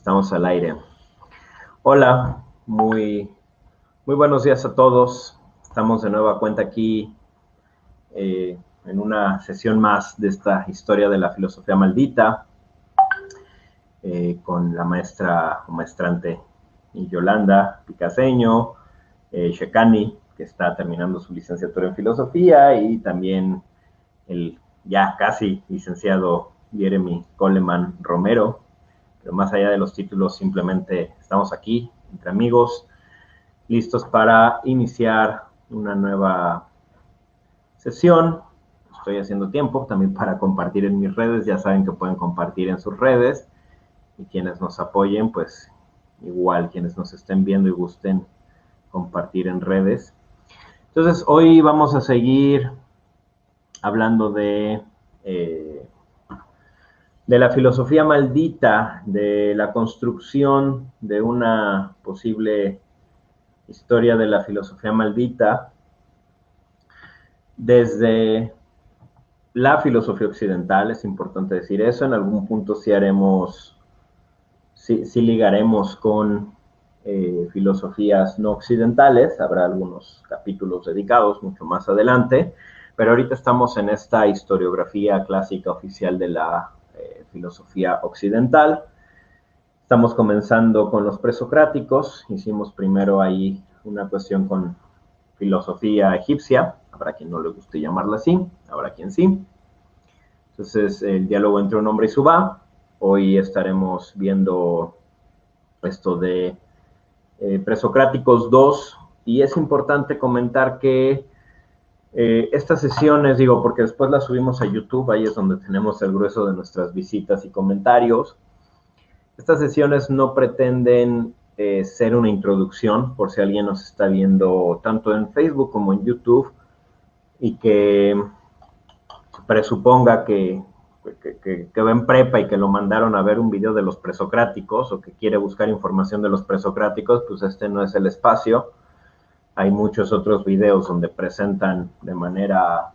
Estamos al aire. Hola, muy buenos días a todos. Estamos de nueva cuenta aquí en una sesión más de esta historia de la filosofía maldita con la maestra o maestrante Yolanda Picaseño, Shekani, que está terminando su licenciatura en filosofía, y también el ya casi licenciado Jeremy Coleman Romero. Pero más allá de los títulos, simplemente estamos aquí, entre amigos, listos para iniciar una nueva sesión. Estoy haciendo tiempo también para compartir en mis redes. Ya saben que pueden compartir en sus redes. Y quienes nos apoyen, pues igual, quienes nos estén viendo y gusten compartir en redes. Entonces, hoy vamos a seguir hablando de la filosofía maldita, de la construcción de una posible historia de la filosofía maldita desde la filosofía occidental. Es importante decir eso. En algún punto sí ligaremos con filosofías no occidentales. Habrá algunos capítulos dedicados mucho más adelante, pero ahorita estamos en esta historiografía clásica oficial de la filosofía occidental. Estamos comenzando con los presocráticos. Hicimos primero ahí una cuestión con filosofía egipcia. Habrá quien no le guste llamarla así, habrá quien sí. Entonces, el diálogo entre un hombre y su va. Hoy estaremos viendo esto de Presocráticos 2, y es importante comentar que estas sesiones, digo, porque después las subimos a YouTube, ahí es donde tenemos el grueso de nuestras visitas y comentarios. Estas sesiones no pretenden ser una introducción, por si alguien nos está viendo tanto en Facebook como en YouTube y que presuponga que va en prepa y que lo mandaron a ver un video de los presocráticos, o que quiere buscar información de los presocráticos, pues este no es el espacio. Hay muchos otros videos donde presentan de manera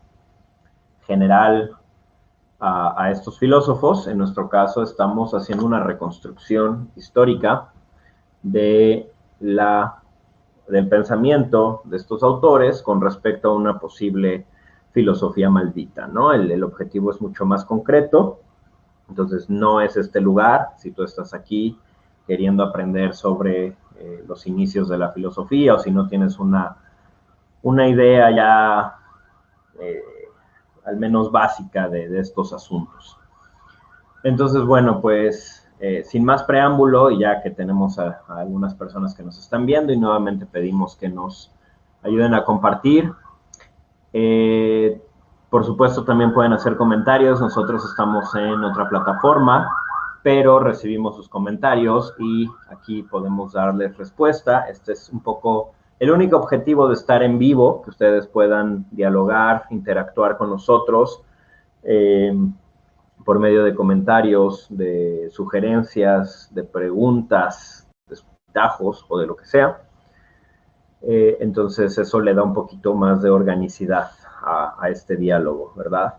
general a estos filósofos. En nuestro caso estamos haciendo una reconstrucción histórica de del pensamiento de estos autores con respecto a una posible filosofía maldita, ¿no? El objetivo es mucho más concreto. Entonces, no es este lugar. Si tú estás aquí queriendo aprender sobre los inicios de la filosofía, o si no tienes una idea ya eh, al menos básica de estos asuntos. Entonces, bueno, pues sin más preámbulo, y ya que tenemos a algunas personas que nos están viendo, y nuevamente pedimos que nos ayuden a compartir. Eh, por supuesto, también pueden hacer comentarios. Nosotros estamos en otra plataforma, pero recibimos sus comentarios y aquí podemos darles respuesta. Este es un poco el único objetivo de estar en vivo, que ustedes puedan dialogar, interactuar con nosotros por medio de comentarios, de sugerencias, de preguntas, de tajos o de lo que sea. Entonces eso le da un poquito más de organicidad a este diálogo, ¿verdad?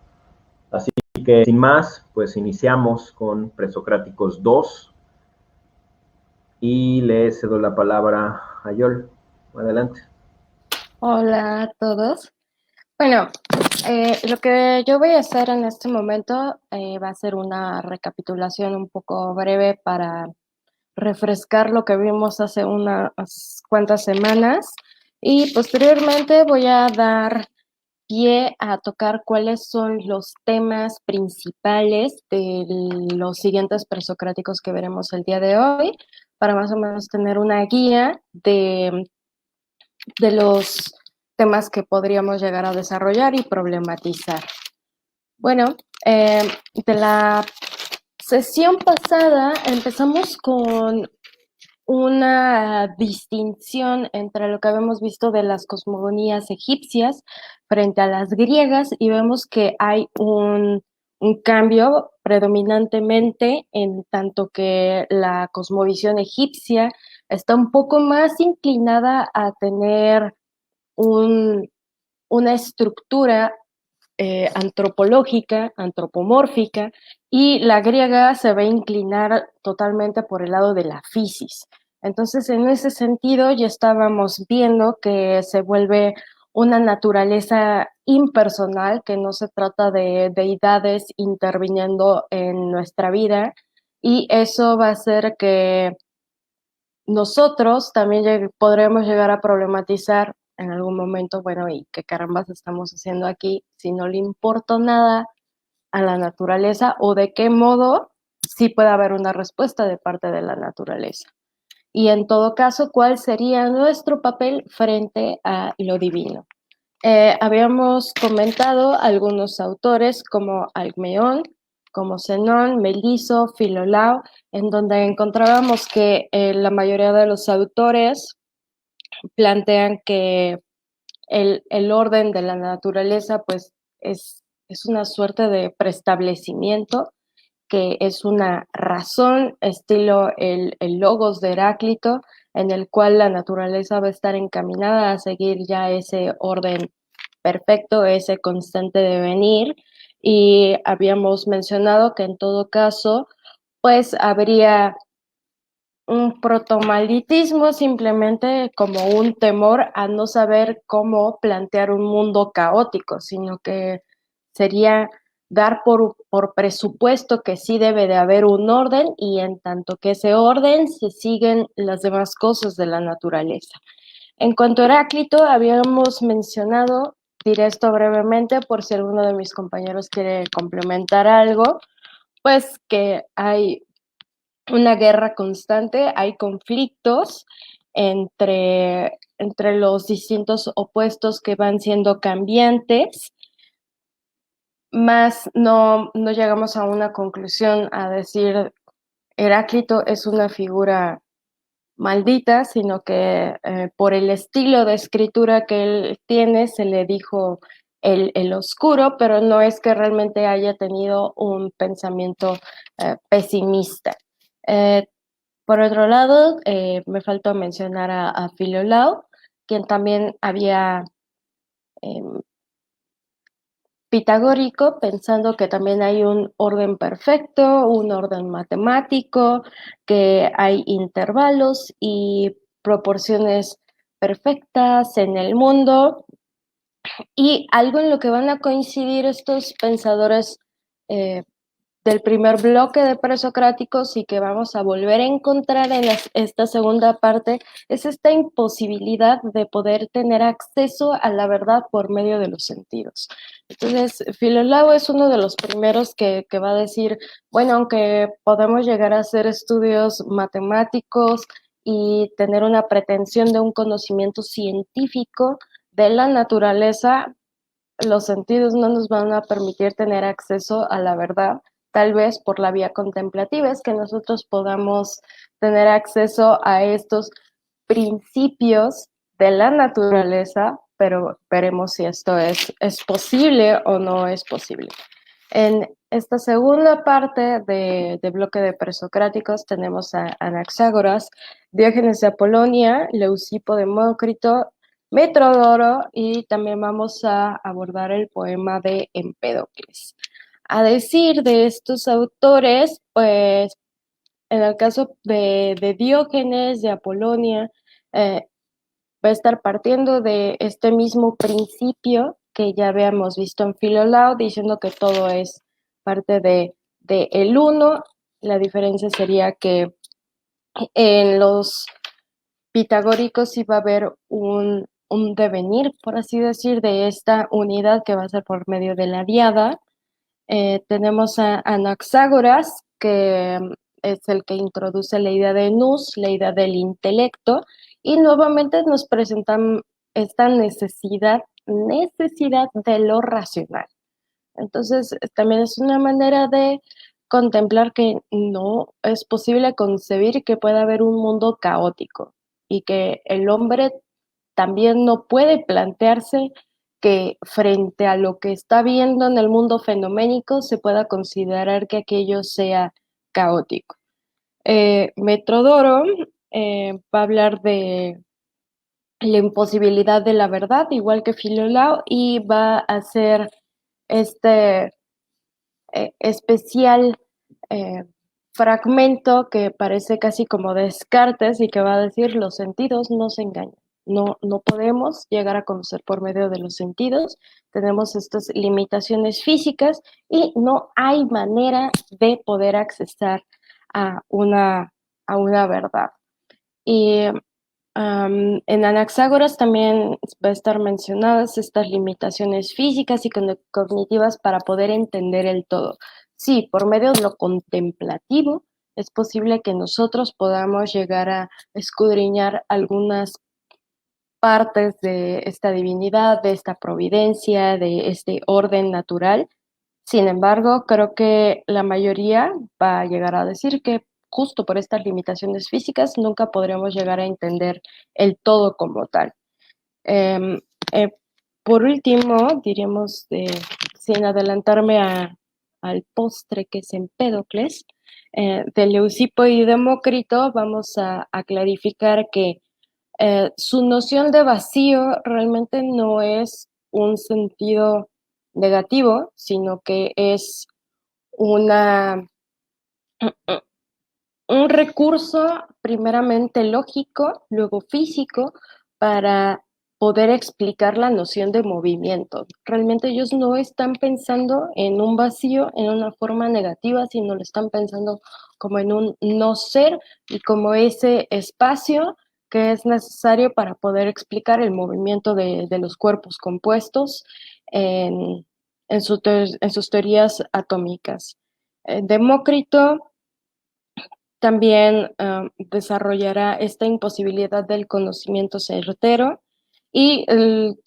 Así que sin más, pues iniciamos con Presocráticos 2 y le cedo la palabra a Yol. Adelante. Hola a todos. Bueno, lo que yo voy a hacer en este momento va a ser una recapitulación un poco breve para refrescar lo que vimos hace unas cuantas semanas, y posteriormente voy a dar pie a tocar cuáles son los temas principales de los siguientes presocráticos que veremos el día de hoy, para más o menos tener una guía de los temas que podríamos llegar a desarrollar y problematizar. Bueno, de la sesión pasada empezamos con una distinción entre lo que habíamos visto de las cosmogonías egipcias frente a las griegas, y vemos que hay un cambio predominantemente, en tanto que la cosmovisión egipcia está un poco más inclinada a tener una estructura antropológica, antropomórfica, y la griega se va a inclinar totalmente por el lado de la fisis. Entonces, en ese sentido, ya estábamos viendo que se vuelve una naturaleza impersonal, que no se trata de deidades interviniendo en nuestra vida, y eso va a hacer que nosotros también podremos llegar a problematizar en algún momento, bueno, ¿y qué carambas estamos haciendo aquí si no le importa nada a la naturaleza o de qué modo sí puede haber una respuesta de parte de la naturaleza? Y en todo caso, ¿cuál sería nuestro papel frente a lo divino? Habíamos comentado algunos autores como Alcmeón, como Zenón, Meliso, Filolao, en donde encontrábamos que la mayoría de los autores plantean que el orden de la naturaleza pues es una suerte de preestablecimiento, que es una razón, estilo el logos de Heráclito, en el cual la naturaleza va a estar encaminada a seguir ya ese orden perfecto, ese constante devenir. Y habíamos mencionado que en todo caso, pues habría un protomalitismo simplemente como un temor a no saber cómo plantear un mundo caótico, sino que sería dar por presupuesto que sí debe de haber un orden y en tanto que ese orden se siguen las demás cosas de la naturaleza. En cuanto a Heráclito, habíamos mencionado, diré esto brevemente por si alguno de mis compañeros quiere complementar algo, pues que hay una guerra constante, hay conflictos entre los distintos opuestos que van siendo cambiantes, más no llegamos a una conclusión a decir Heráclito es una figura maldita, sino que por el estilo de escritura que él tiene se le dijo el oscuro, pero no es que realmente haya tenido un pensamiento pesimista. Eh, por otro lado, me faltó mencionar a Filolao, quien también había eh, pitagórico, pensando que también hay un orden perfecto, un orden matemático, que hay intervalos y proporciones perfectas en el mundo. Y algo en lo que van a coincidir estos pensadores eh, del primer bloque de presocráticos y que vamos a volver a encontrar en esta segunda parte es esta imposibilidad de poder tener acceso a la verdad por medio de los sentidos. Entonces, Filolao es uno de los primeros que va a decir, bueno, aunque podemos llegar a hacer estudios matemáticos y tener una pretensión de un conocimiento científico de la naturaleza, los sentidos no nos van a permitir tener acceso a la verdad, tal vez por la vía contemplativa, es que nosotros podamos tener acceso a estos principios de la naturaleza, pero veremos si esto es posible o no es posible. En esta segunda parte de bloque de presocráticos tenemos a Anaxágoras, Diógenes de Apolonia, Leucipo de Demócrito, Metrodoro y también vamos a abordar el poema de Empédocles. A decir de estos autores, pues en el caso de Diógenes de Apolonia, va a estar partiendo de este mismo principio que ya habíamos visto en Filolao, diciendo que todo es parte de el uno. La diferencia sería que en los pitagóricos sí va a haber un devenir, por así decir, de esta unidad que va a ser por medio de la diada. Tenemos a Anaxágoras, que es el que introduce la idea de nous, la idea del intelecto, y nuevamente nos presentan esta necesidad de lo racional. Entonces, también es una manera de contemplar que no es posible concebir que pueda haber un mundo caótico y que el hombre también no puede plantearse que frente a lo que está viendo en el mundo fenoménico se pueda considerar que aquello sea caótico. Metrodoro va a hablar de la imposibilidad de la verdad, igual que Filolao, y va a hacer este especial fragmento que parece casi como Descartes y que va a decir los sentidos no se engañan. No podemos llegar a conocer por medio de los sentidos, tenemos estas limitaciones físicas y no hay manera de poder accesar a una verdad. Y en Anaxágoras también va a estar mencionadas estas limitaciones físicas y cognitivas para poder entender el todo. Sí, por medio de lo contemplativo es posible que nosotros podamos llegar a escudriñar algunas partes de esta divinidad, de esta providencia, de este orden natural. Sin embargo, creo que la mayoría va a llegar a decir que justo por estas limitaciones físicas nunca podremos llegar a entender el todo como tal. Em, eh, por último, diríamos, sin adelantarme al postre que es Empédocles, de Leucipo y Demócrito, vamos a clarificar que su noción de vacío realmente no es un sentido negativo, sino que es una, un recurso primeramente lógico, luego físico, para poder explicar la noción de movimiento. Realmente ellos no están pensando en un vacío en una forma negativa, sino lo están pensando como en un no ser y como ese espacio que es necesario para poder explicar el movimiento de los cuerpos compuestos en sus teorías atómicas. Demócrito también desarrollará esta imposibilidad del conocimiento certero y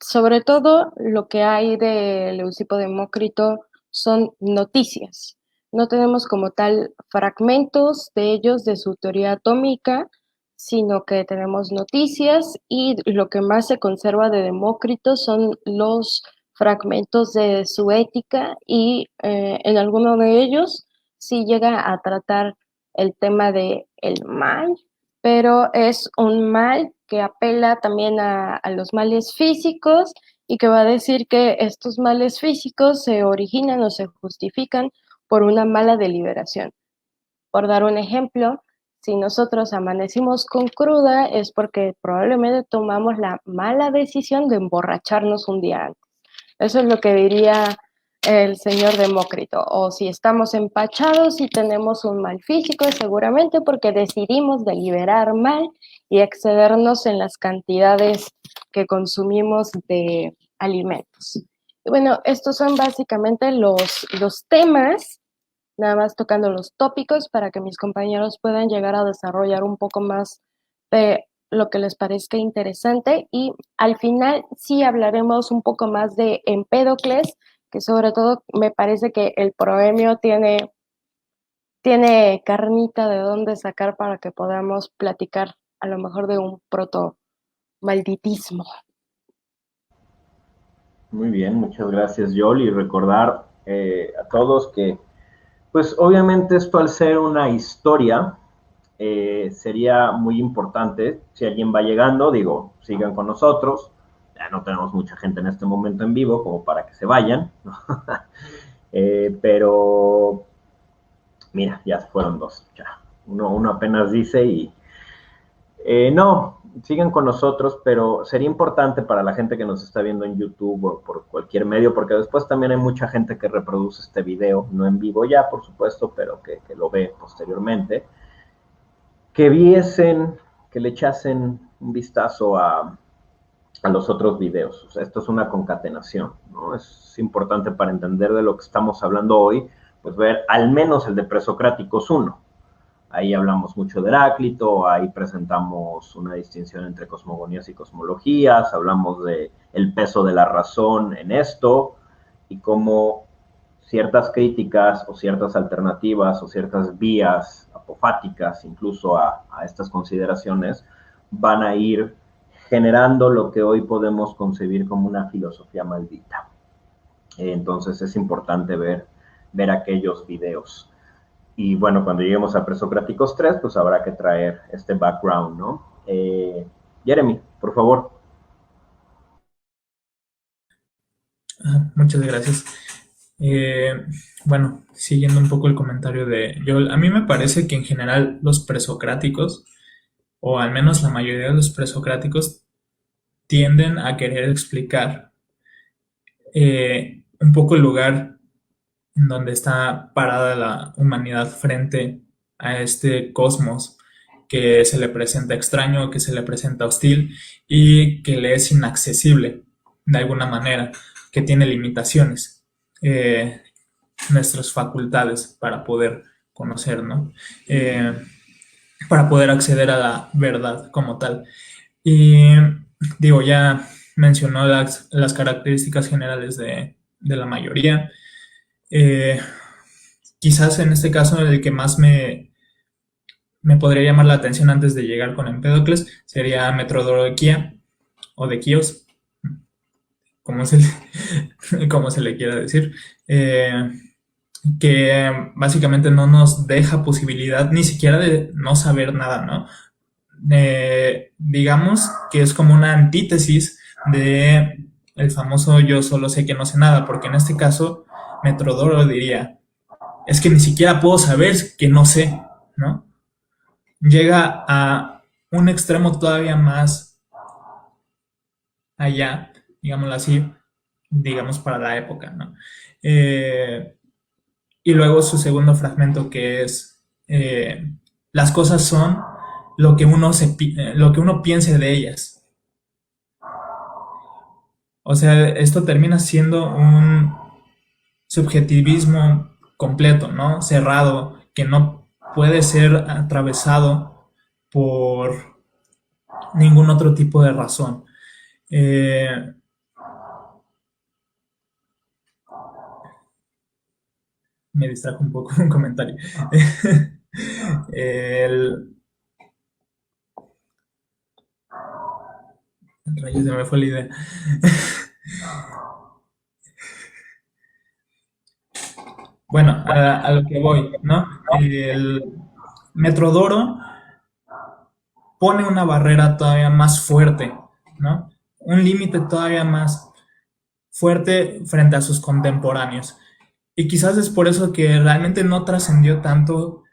sobre todo lo que hay de Leucipo Demócrito son noticias. No tenemos como tal fragmentos de ellos de su teoría atómica, sino que tenemos noticias y lo que más se conserva de Demócrito son los fragmentos de su ética y en alguno de ellos sí llega a tratar el tema de el mal, pero es un mal que apela también a los males físicos y que va a decir que estos males físicos se originan o se justifican por una mala deliberación. Por dar un ejemplo, si nosotros amanecimos con cruda es porque probablemente tomamos la mala decisión de emborracharnos un día antes. Eso es lo que diría el señor Demócrito. O si estamos empachados y tenemos un mal físico, es seguramente porque decidimos deliberar mal y excedernos en las cantidades que consumimos de alimentos. Y bueno, estos son básicamente los temas, nada más tocando los tópicos para que mis compañeros puedan llegar a desarrollar un poco más de lo que les parezca interesante y al final sí hablaremos un poco más de Empédocles, que sobre todo me parece que el proemio tiene carnita de dónde sacar para que podamos platicar a lo mejor de un proto malditismo. Muy bien, muchas gracias, Yol, y recordar a todos que, pues obviamente esto al ser una historia, sería muy importante, si alguien va llegando, digo, sigan con nosotros, ya no tenemos mucha gente en este momento en vivo como para que se vayan, ¿no? Pero mira, ya fueron dos, ya. Uno apenas dice y no, sigan con nosotros, pero sería importante para la gente que nos está viendo en YouTube o por cualquier medio, porque después también hay mucha gente que reproduce este video, no en vivo ya, por supuesto, pero que lo ve posteriormente, que viesen, que le echasen un vistazo a los otros videos. O sea, esto es una concatenación, ¿no? Es importante para entender de lo que estamos hablando hoy, pues ver al menos el de Presocráticos 1. Ahí hablamos mucho de Heráclito, ahí presentamos una distinción entre cosmogonías y cosmologías, hablamos de el peso de la razón en esto y cómo ciertas críticas o ciertas alternativas o ciertas vías apofáticas incluso a estas consideraciones van a ir generando lo que hoy podemos concebir como una filosofía maldita. Entonces es importante ver aquellos videos. Y bueno, cuando lleguemos a Presocráticos 3, pues habrá que traer este background, ¿no? Jeremy, por favor. Muchas gracias. Eh, bueno, siguiendo un poco el comentario de Joel, a mí me parece que en general los presocráticos, o al menos la mayoría de los presocráticos, tienden a querer explicar un poco el lugar en donde está parada la humanidad frente a este cosmos que se le presenta extraño, que se le presenta hostil y que le es inaccesible de alguna manera, que tiene limitaciones, nuestras facultades para poder conocer, ¿no? Para poder acceder a la verdad como tal. Y digo, ya mencionó las características generales de la mayoría. Eh, Quizás en este caso el que más me podría llamar la atención antes de llegar con Empédocles sería Metrodoroquía o de Quíos, como se le, como se le quiera decir, eh, que básicamente no nos deja posibilidad ni siquiera de no saber nada, ¿no? Digamos que es como una antítesis de el famoso yo solo sé que no sé nada, porque en este caso Metrodoro diría, es que ni siquiera puedo saber que no sé, ¿no? Llega a un extremo todavía más allá, digámoslo así, digamos para la época, ¿no? Eh, y luego su segundo fragmento que es las cosas son lo que uno piense de ellas. O sea, esto termina siendo un subjetivismo completo, ¿no? Cerrado, que no puede ser atravesado por ningún otro tipo de razón. Eh, Me distrajo un poco un comentario. El, Rayos, se me fue la idea. Bueno, a lo que voy, ¿no? El Metrodoro pone una barrera todavía más fuerte, ¿no? Un límite todavía más fuerte frente a sus contemporáneos. Y quizás es por eso que realmente no trascendió tanto,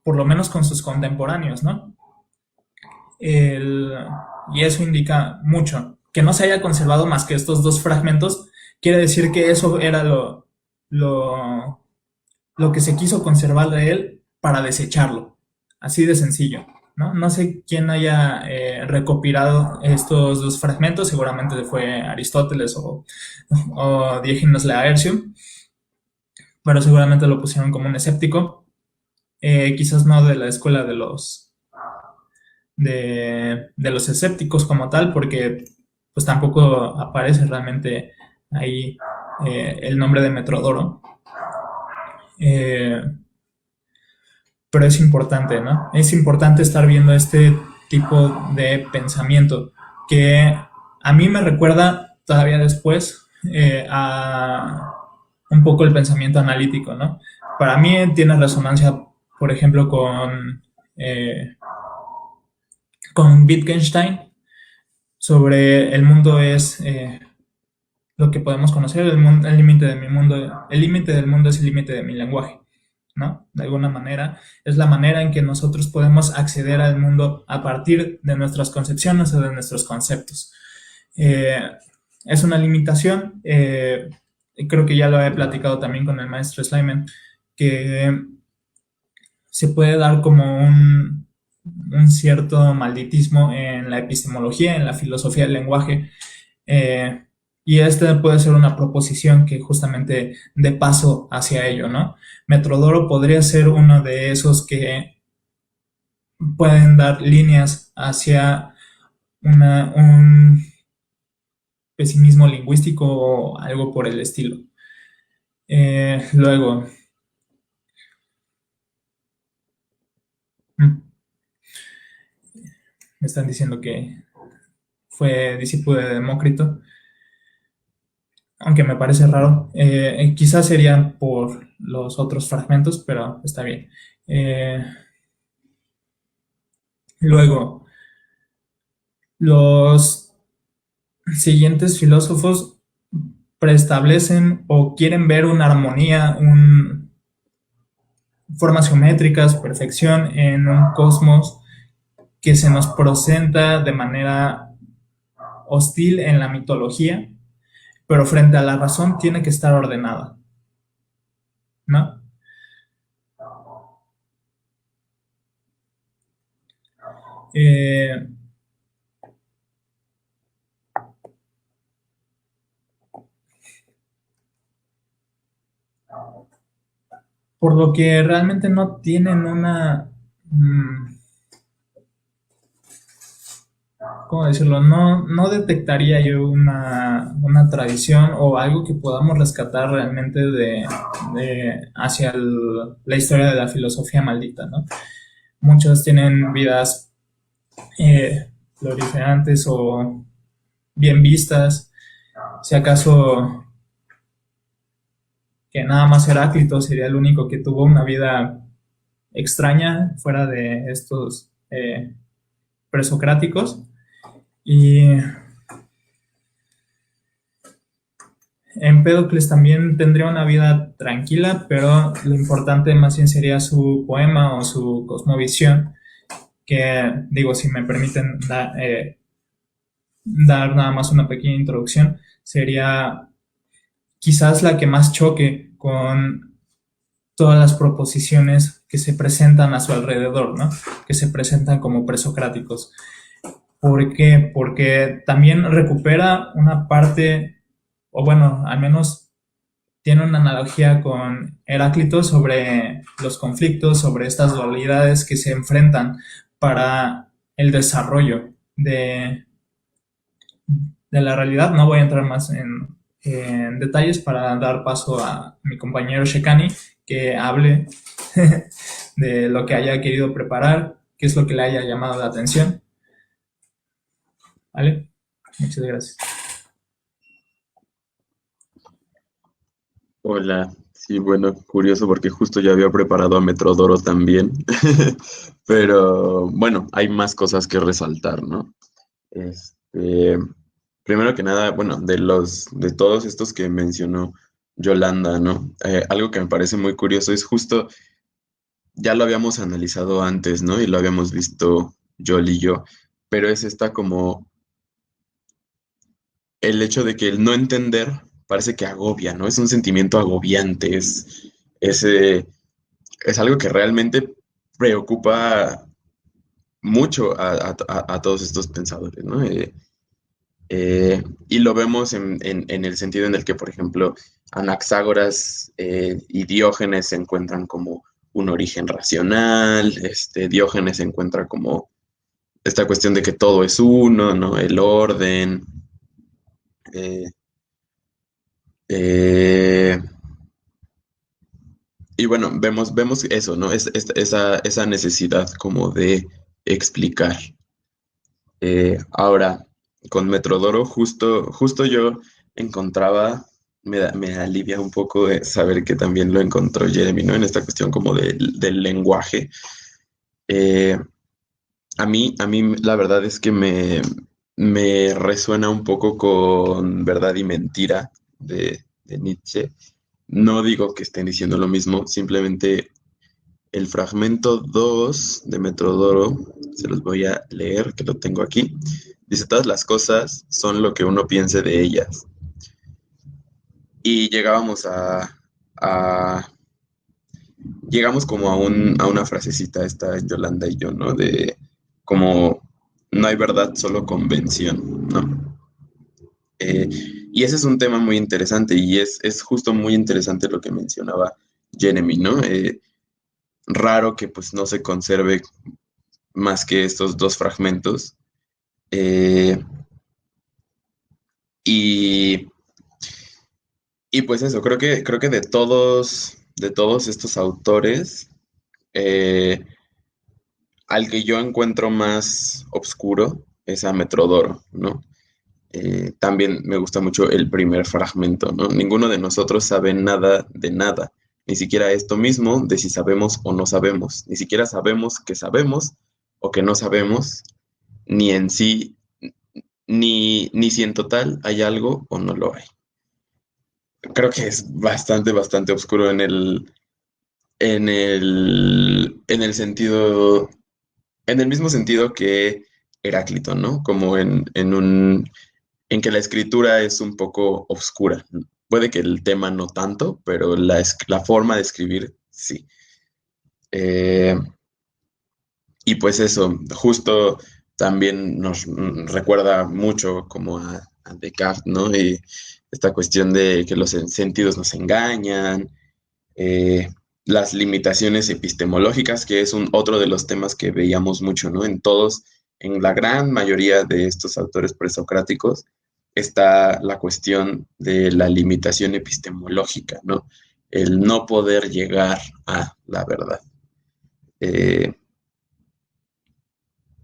por lo menos con sus contemporáneos, ¿no? El, y eso indica mucho. Que no se haya conservado más que estos dos fragmentos, quiere decir que eso era lo, lo que se quiso conservar de él para desecharlo. Así de sencillo. ¿No? No sé quién haya recopilado estos dos fragmentos, seguramente fue Aristóteles o Diógenes Laercio, pero seguramente lo pusieron como un escéptico, quizás no de la escuela de los escépticos como tal, porque pues tampoco aparece realmente ahí el nombre de Metrodoro. Eh, pero es importante, ¿no? Es importante estar viendo este tipo de pensamiento que a mí me recuerda todavía después a un poco el pensamiento analítico, ¿no? Para mí tiene resonancia, por ejemplo, con Wittgenstein sobre el mundo es lo que podemos conocer, el límite de mi mundo, el límite del mundo es el límite de mi lenguaje, ¿no? De alguna manera, es la manera en que nosotros podemos acceder al mundo a partir de nuestras concepciones o de nuestros conceptos. Eh, es una limitación, creo que ya lo he platicado también con el maestro Slyman, que se puede dar como un cierto malditismo en la epistemología, en la filosofía del lenguaje, eh, y esta puede ser una proposición que justamente dé paso hacia ello, ¿no? Metrodoro podría ser uno de esos que pueden dar líneas hacia un pesimismo lingüístico o algo por el estilo. Luego, me están diciendo que fue discípulo de Demócrito, aunque me parece raro. Quizás serían por los otros fragmentos, pero está bien. Luego, los siguientes filósofos preestablecen o quieren ver una armonía, formas geométricas, perfección en un cosmos que se nos presenta de manera hostil en la mitología, pero frente a la razón tiene que estar ordenada, ¿no? Eh, por lo que realmente no tienen una... ¿Cómo decirlo? No detectaría yo una tradición o algo que podamos rescatar realmente hacia la historia de la filosofía maldita, ¿no? Muchos tienen vidas proliferantes o bien vistas. Si acaso que nada más Heráclito sería el único que tuvo una vida extraña fuera de estos presocráticos. Y Empédocles también tendría una vida tranquila, pero lo importante más bien sería su poema o su cosmovisión, que digo, si me permiten dar nada más una pequeña introducción, sería quizás la que más choque con todas las proposiciones que se presentan a su alrededor, ¿no? Que se presentan como presocráticos. ¿Por qué? Porque también recupera una parte, o bueno, al menos tiene una analogía con Heráclito sobre los conflictos, sobre estas dualidades que se enfrentan para el desarrollo de la realidad. No voy a entrar más en detalles para dar paso a mi compañero Shekani, que hable de lo que haya querido preparar, qué es lo que le haya llamado la atención. ¿Vale? Muchas gracias. Hola, sí, bueno, curioso porque justo ya había preparado a Metrodoro también, pero bueno, hay más cosas que resaltar, ¿no? Este, primero que nada, bueno, de todos estos que mencionó Yolanda, ¿no? Algo que me parece muy curioso es justo, ya lo habíamos analizado antes, ¿no? Y lo habíamos visto Yol y yo, pero es esta como el hecho de que el no entender parece que agobia, ¿no? Es un sentimiento agobiante, es, eh, es algo que realmente preocupa mucho a todos estos pensadores, ¿no? Y lo vemos en el sentido en el que, por ejemplo, Anaxágoras y Diógenes se encuentran como un origen racional, Diógenes se encuentra como esta cuestión de que todo es uno, ¿no? El orden. eh, eh, y bueno, vemos eso, ¿no? Esa necesidad como de explicar. Ahora, con Metrodoro, justo yo encontraba, me alivia un poco de saber que también lo encontró Jeremy, ¿no? En esta cuestión como del lenguaje. Eh, a mí la verdad es que me resuena un poco con Verdad y Mentira de Nietzsche. No digo que estén diciendo lo mismo, simplemente el fragmento 2 de Metrodoro, se los voy a leer, que lo tengo aquí. Dice, todas las cosas son lo que uno piense de ellas. Y a- llegamos como a una frasecita, esta Yolanda y yo, ¿no? De como no hay verdad, solo convención, ¿no? Eh, y ese es un tema muy interesante y es justo muy interesante lo que mencionaba Jeremy, ¿no? Raro que pues no se conserve más que estos dos fragmentos. Eh, y, y pues eso, creo que de todos estos autores, eh, al que yo encuentro más oscuro es a Metrodoro, ¿no? También me gusta mucho el primer fragmento, ¿no? Ninguno de nosotros sabe nada de nada, ni siquiera esto mismo de si sabemos o no sabemos, ni siquiera sabemos que sabemos o que no sabemos, ni en sí, ni si en total hay algo o no lo hay. creo que es bastante, bastante oscuro en el sentido, en el mismo sentido que Heráclito, ¿no? Como en que la escritura es un poco oscura. Puede que el tema no tanto, pero la forma de escribir sí. Eh, y pues eso, justo también nos recuerda mucho como a Descartes, ¿no? Y esta cuestión de que los sentidos nos engañan, eh, las limitaciones epistemológicas, que es otro de los temas que veíamos mucho, ¿no? En la gran mayoría de estos autores presocráticos, está la cuestión de la limitación epistemológica, ¿no? El no poder llegar a la verdad. Eh,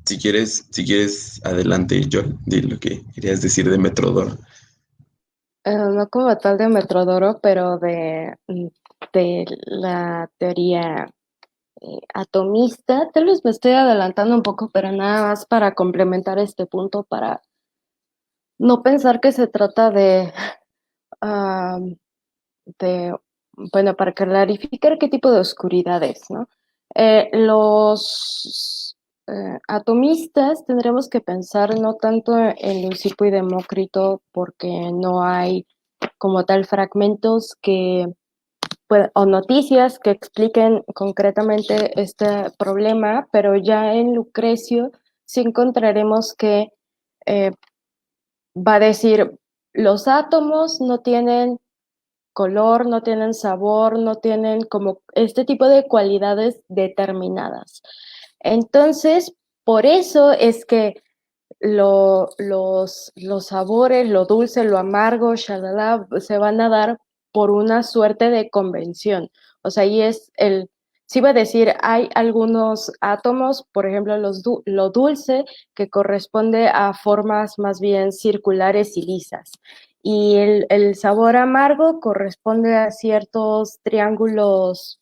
si quieres, adelante, Joel, di lo que querías decir de Metrodoro. No como tal de Metrodoro, pero de la teoría atomista. Tal vez me estoy adelantando un poco, pero nada más para complementar este punto, para no pensar que se trata ah, de, bueno, para clarificar qué tipo de oscuridad es, ¿no? Los atomistas tendremos que pensar no tanto en Leucipo y Demócrito, porque no hay como tal fragmentos o noticias que expliquen concretamente este problema, pero ya en Lucrecio sí encontraremos que eh, va a decir, los átomos no tienen color, no tienen sabor, no tienen como este tipo de cualidades determinadas. Entonces, por eso es que los sabores, lo dulce, lo amargo, shalala, se van a dar por una suerte de convención. O sea, ahí es sí va a decir, hay algunos átomos, por ejemplo, lo dulce, que corresponde a formas más bien circulares y lisas. Y el sabor amargo corresponde a ciertos triángulos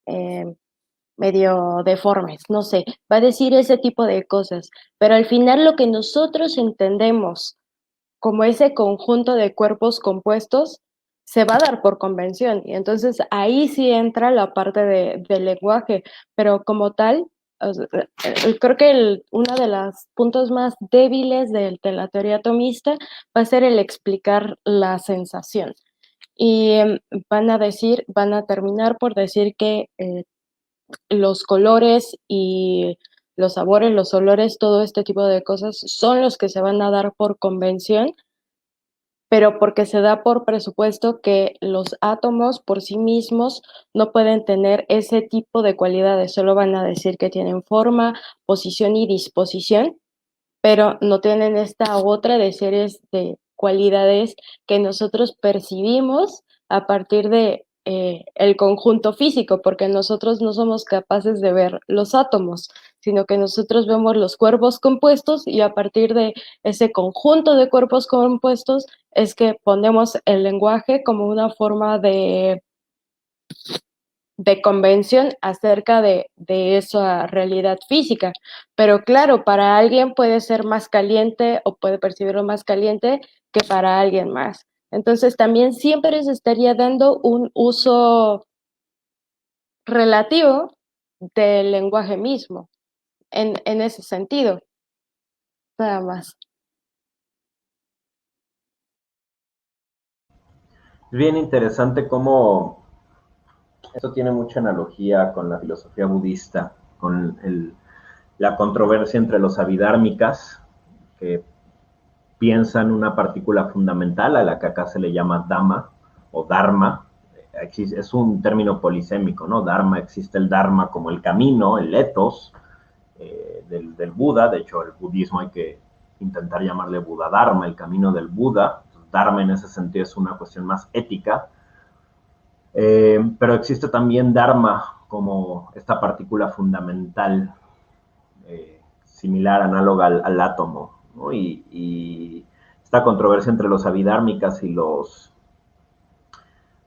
eh, medio deformes, no sé, va a decir ese tipo de cosas, pero al final lo que nosotros entendemos como ese conjunto de cuerpos compuestos se va a dar por convención, y entonces ahí sí entra la parte del lenguaje, pero como tal, o sea, creo que uno de los puntos más débiles de la teoría atomista va a ser el explicar la sensación. Y van a terminar por decir que los colores y los sabores, los olores, todo este tipo de cosas son los que se van a dar por convención, pero porque se da por presupuesto que los átomos por sí mismos no pueden tener ese tipo de cualidades, solo van a decir que tienen forma, posición y disposición, pero no tienen esta otra de series de cualidades que nosotros percibimos a partir de el conjunto físico, porque nosotros no somos capaces de ver los átomos, sino que nosotros vemos los cuerpos compuestos y a partir de ese conjunto de cuerpos compuestos es que ponemos el lenguaje como una forma de convención acerca de esa realidad física. Pero claro, para alguien puede ser más caliente o puede percibirlo más caliente que para alguien más. Entonces también siempre se estaría dando un uso relativo del lenguaje mismo, en ese sentido, nada más. Es bien interesante cómo esto tiene mucha analogía con la filosofía budista, con la controversia entre los abhidármicas, que piensan una partícula fundamental a la que acá se le llama Dhamma o Dharma. Es un término polisémico, ¿no? Dharma, existe el Dharma como el camino, el ethos del Buda. De hecho, el budismo hay que intentar llamarle Buda Dharma, el camino del Buda. Dharma en ese sentido es una cuestión más ética. Pero existe también Dharma como esta partícula fundamental, similar, análoga al átomo, ¿no? Y esta controversia entre los abhidármicas y los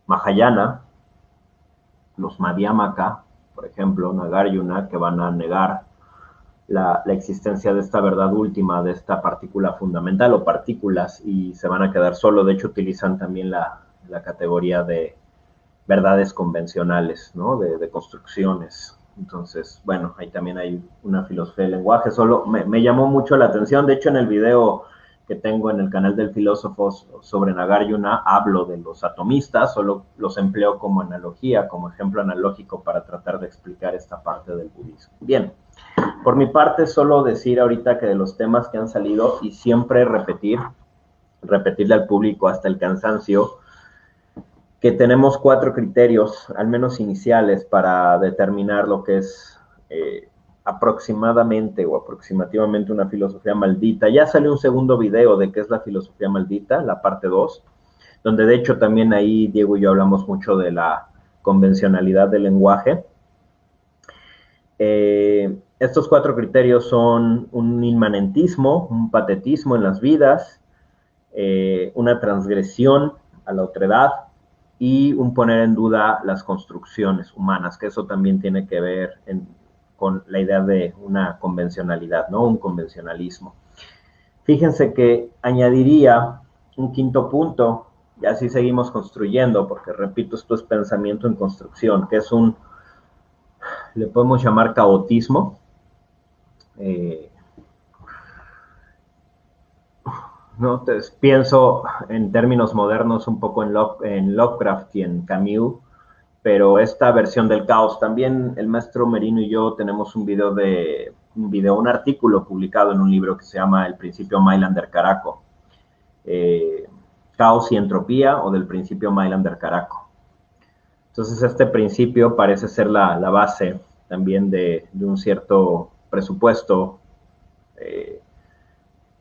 Mahayana, los Madhyamaka, por ejemplo, Nagarjuna, que van a negar la existencia de esta verdad última, de esta partícula fundamental o partículas, y se van a quedar solo. De hecho, utilizan también la categoría de verdades convencionales, ¿no? De construcciones. Entonces, bueno, ahí también hay una filosofía del lenguaje. Solo me llamó mucho la atención. De hecho, en el video que tengo en el canal del filósofo sobre Nagarjuna, hablo de los atomistas, solo los empleo como analogía, como ejemplo analógico para tratar de explicar esta parte del budismo. Bien, por mi parte, solo decir ahorita que de los temas que han salido y siempre repetirle al público hasta el cansancio, que tenemos 4 criterios, al menos iniciales, para determinar lo que es aproximadamente o aproximativamente una filosofía maldita. Ya salió un segundo video de qué es la filosofía maldita, la parte 2, donde de hecho también ahí Diego y yo hablamos mucho de la convencionalidad del lenguaje. Estos 4 criterios son un inmanentismo, un patetismo en las vidas, una transgresión a la otredad, y un poner en duda las construcciones humanas, que eso también tiene que ver con la idea de una convencionalidad, ¿no? Un convencionalismo. Fíjense que añadiría un quinto punto, y así seguimos construyendo, porque repito, esto es pensamiento en construcción, que es le podemos llamar caotismo. ¿No? Entonces, pienso en términos modernos un poco en Lovecraft y en Camus, pero esta versión del caos, también el maestro Merino y yo tenemos un artículo publicado en un libro que se llama El principio Mailander-Caraco, Caos y entropía, o del principio Mailander-Caraco. Entonces, este principio parece ser la base también de un cierto presupuesto,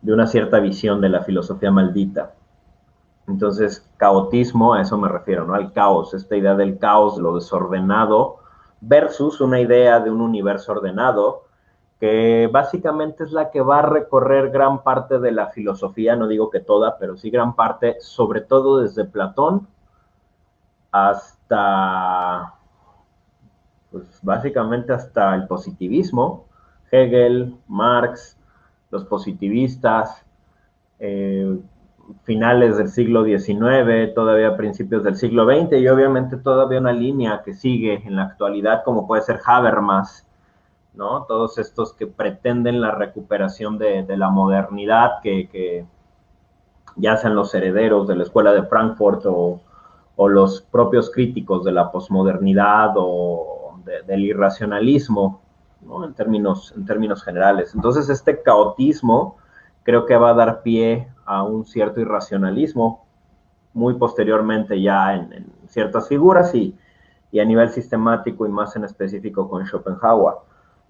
de una cierta visión de la filosofía maldita. Entonces, caotismo, a eso me refiero, ¿no? Al caos, esta idea del caos, lo desordenado, versus una idea de un universo ordenado, que básicamente es la que va a recorrer gran parte de la filosofía, no digo que toda, pero sí gran parte, sobre todo desde Platón hasta, pues básicamente hasta el positivismo, Hegel, Marx, los positivistas, finales del siglo XIX, todavía principios del siglo XX, y obviamente todavía una línea que sigue en la actualidad, como puede ser Habermas, ¿no? Todos estos que pretenden la recuperación de la modernidad, que ya sean los herederos de la Escuela de Frankfurt o los propios críticos de la posmodernidad o del irracionalismo, ¿no? En términos generales. Entonces, este caotismo creo que va a dar pie a un cierto irracionalismo, muy posteriormente ya en ciertas figuras y a nivel sistemático y más en específico con Schopenhauer.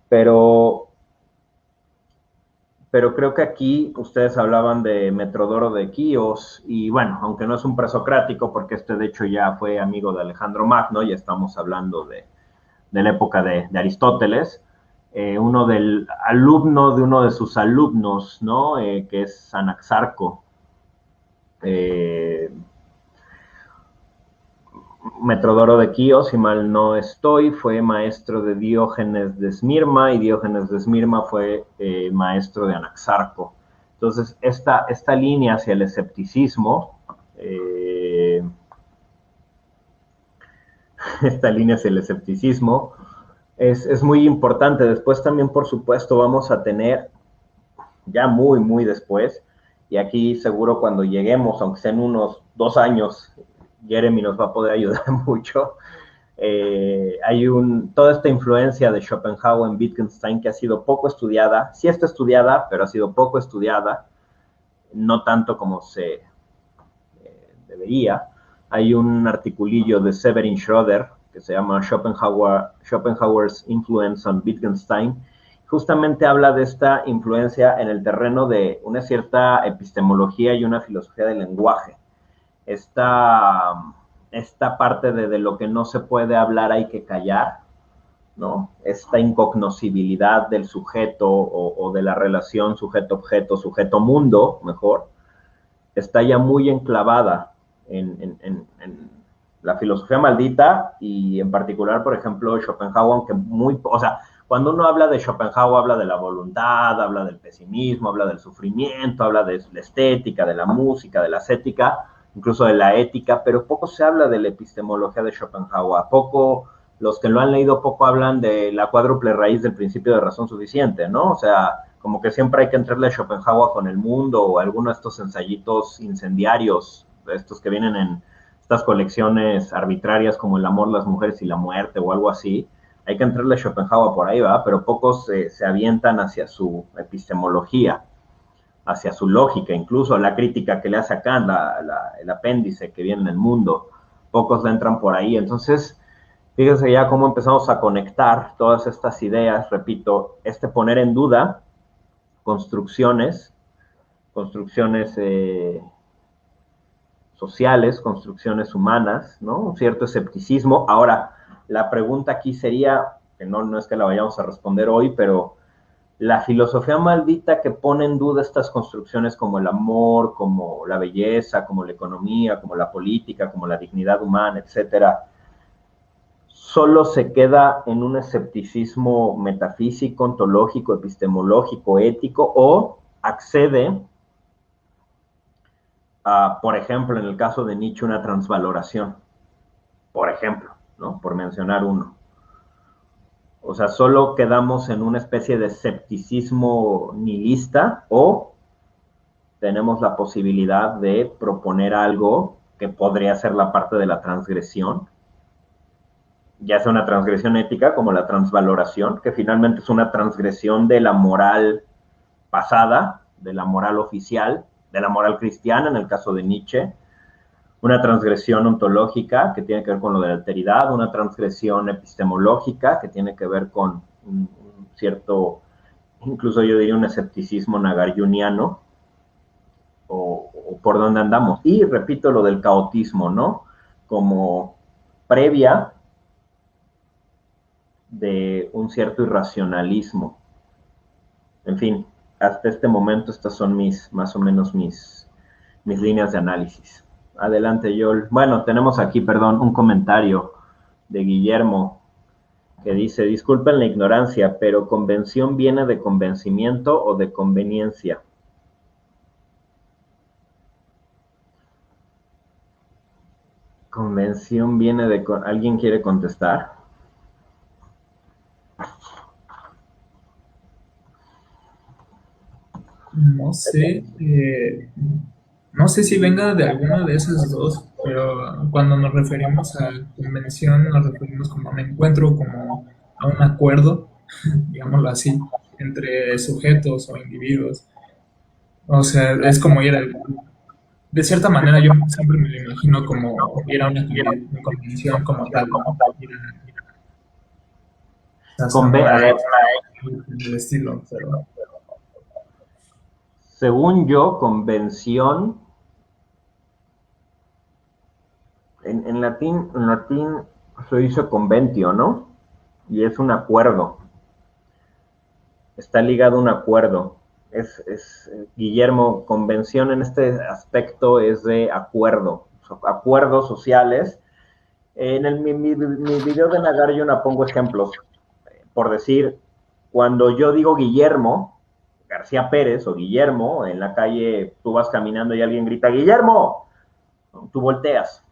Pero creo que aquí ustedes hablaban de Metrodoro de Quíos, y bueno, aunque no es un presocrático, porque de hecho ya fue amigo de Alejandro Magno, ya estamos hablando de la época de Aristóteles, uno del alumno de uno de sus alumnos, ¿no? Que es Anaxarco. Metrodoro de Quíos, si mal no estoy, fue maestro de Diógenes de Esmirna, y Diógenes de Esmirna fue maestro de Anaxarco. Entonces, esta línea hacia el escepticismo, es muy importante. Después también, por supuesto, vamos a tener, ya muy, muy después, y aquí seguro cuando lleguemos, aunque sean unos 2 años, Jeremy nos va a poder ayudar mucho. Hay toda esta influencia de Schopenhauer en Wittgenstein que ha sido poco estudiada. Sí está estudiada, pero ha sido poco estudiada, no tanto como se debería. Hay un articulillo de Severin Schroeder que se llama Schopenhauer's Influence on Wittgenstein. Justamente habla de esta influencia en el terreno de una cierta epistemología y una filosofía del lenguaje. Esta parte de lo que no se puede hablar hay que callar, ¿no? Esta incognoscibilidad del sujeto o de la relación sujeto-objeto, sujeto-mundo, mejor, está ya muy enclavada en la filosofía maldita, y en particular, por ejemplo, Schopenhauer, aunque cuando uno habla de Schopenhauer, habla de la voluntad, habla del pesimismo, habla del sufrimiento, habla de la estética, de la música, de la ascética. incluso de la ética, pero poco se habla de la epistemología de Schopenhauer. Poco, los que lo han leído poco hablan de la cuádruple raíz del principio de razón suficiente, ¿no? O sea, como que siempre hay que entrarle a Schopenhauer con el mundo o alguno de estos ensayitos incendiarios, estos que vienen en estas colecciones arbitrarias como El amor, las mujeres y la muerte o algo así. Hay que entrarle a Schopenhauer por ahí, ¿va? Pero pocos se avientan hacia su epistemología, hacia su lógica, incluso la crítica que le hace a Kant, el apéndice que viene en el mundo. Pocos le entran por ahí. Entonces, fíjense ya cómo empezamos a conectar todas estas ideas, repito, poner en duda construcciones sociales, construcciones humanas, ¿no? Un cierto escepticismo. Ahora, la pregunta aquí sería, que no es que la vayamos a responder hoy, pero la filosofía maldita que pone en duda estas construcciones como el amor, como la belleza, como la economía, como la política, como la dignidad humana, etcétera, solo se queda en un escepticismo metafísico, ontológico, epistemológico, ético, o accede a, por ejemplo, en el caso de Nietzsche, una transvaloración, por ejemplo, ¿no? Por mencionar uno. O sea, solo quedamos en una especie de escepticismo nihilista o tenemos la posibilidad de proponer algo que podría ser la parte de la transgresión, ya sea una transgresión ética como la transvaloración, que finalmente es una transgresión de la moral pasada, de la moral oficial, de la moral cristiana en el caso de Nietzsche, una transgresión ontológica que tiene que ver con lo de la alteridad, una transgresión epistemológica que tiene que ver con un cierto, incluso yo diría un escepticismo nagariuniano, o por dónde andamos. Y repito lo del caotismo, ¿no? Como previa de un cierto irracionalismo. En fin, hasta este momento estas son más o menos mis líneas de análisis. Adelante, Yol. Bueno, tenemos aquí, perdón, un comentario de Guillermo que dice, disculpen la ignorancia, pero ¿convención viene de convencimiento o de conveniencia? Convención viene de... ¿Alguien quiere contestar? No sé, no sé si venga de alguna de esas dos, pero cuando nos referimos a convención, nos referimos como a un encuentro, como a un acuerdo, digámoslo así, entre sujetos o individuos. O sea, es como ir de cierta manera yo siempre me lo imagino como ir a una convención como tal, ¿no? Ir A ver, del estilo, pero según yo, convención, en latín se dice conventio, ¿no? Y es un acuerdo. Está ligado a un acuerdo. Guillermo, convención en este aspecto es de acuerdo, acuerdos sociales. En mi video de Nagar yo no pongo ejemplos. Por decir, cuando yo digo Guillermo García Pérez o Guillermo, en la calle tú vas caminando y alguien grita ¡Guillermo! Tú volteas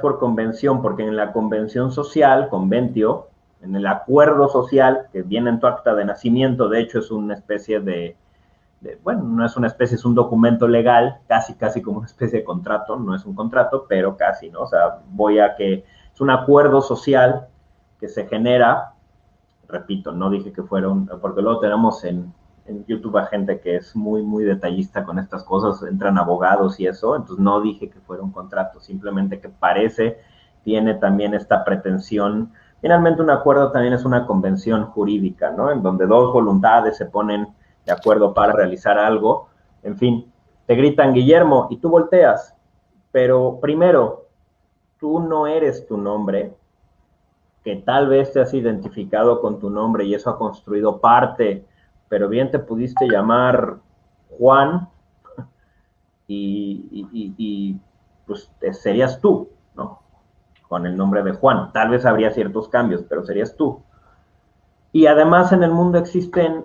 por convención, porque en la convención social, conventio, en el acuerdo social que viene en tu acta de nacimiento, de hecho es una especie bueno, no es una especie, es un documento legal, casi como una especie de contrato, no es un contrato, pero casi, ¿no? O sea, es un acuerdo social que se genera, repito, no dije que fuera porque luego tenemos en YouTube a gente que es muy detallista con estas cosas, entran abogados y eso, entonces no dije que fuera un contrato, simplemente que tiene también esta pretensión. Finalmente un acuerdo también es una convención jurídica, ¿no? En donde dos voluntades se ponen de acuerdo para realizar algo. En fin, te gritan Guillermo y tú volteas, pero primero, tú no eres tu nombre, que tal vez te has identificado con tu nombre y eso ha construido parte, pero bien te pudiste llamar Juan y pues serías tú, ¿no? Con el nombre de Juan. Tal vez habría ciertos cambios, pero serías tú. Y además en el mundo existen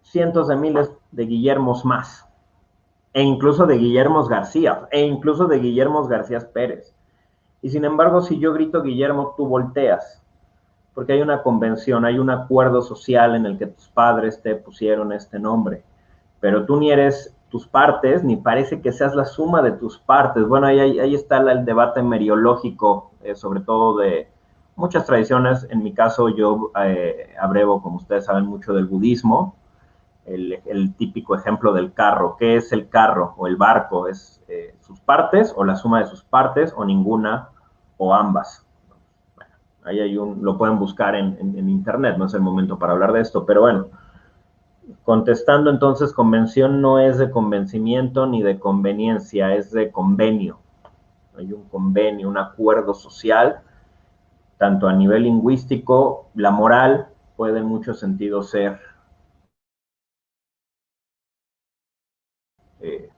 cientos de miles de Guillermos más. e incluso de Guillermo García, e incluso de Guillermo García Pérez. Y sin embargo, si yo grito Guillermo, tú volteas, porque hay una convención, hay un acuerdo social en el que tus padres te pusieron este nombre, pero tú ni eres tus partes, ni parece que seas la suma de tus partes. Bueno, ahí está el debate meriológico, sobre todo de muchas tradiciones. En mi caso, yo abrevo, como ustedes saben, mucho del budismo. El típico ejemplo del carro. ¿Qué es el carro o el barco? ¿Es sus partes o la suma de sus partes o ninguna o ambas? Bueno, ahí hay lo pueden buscar en internet, no es el momento para hablar de esto, pero bueno, contestando entonces, convención no es de convencimiento ni de conveniencia, es de convenio. Hay un convenio, un acuerdo social, tanto a nivel lingüístico, la moral puede en muchos sentidos ser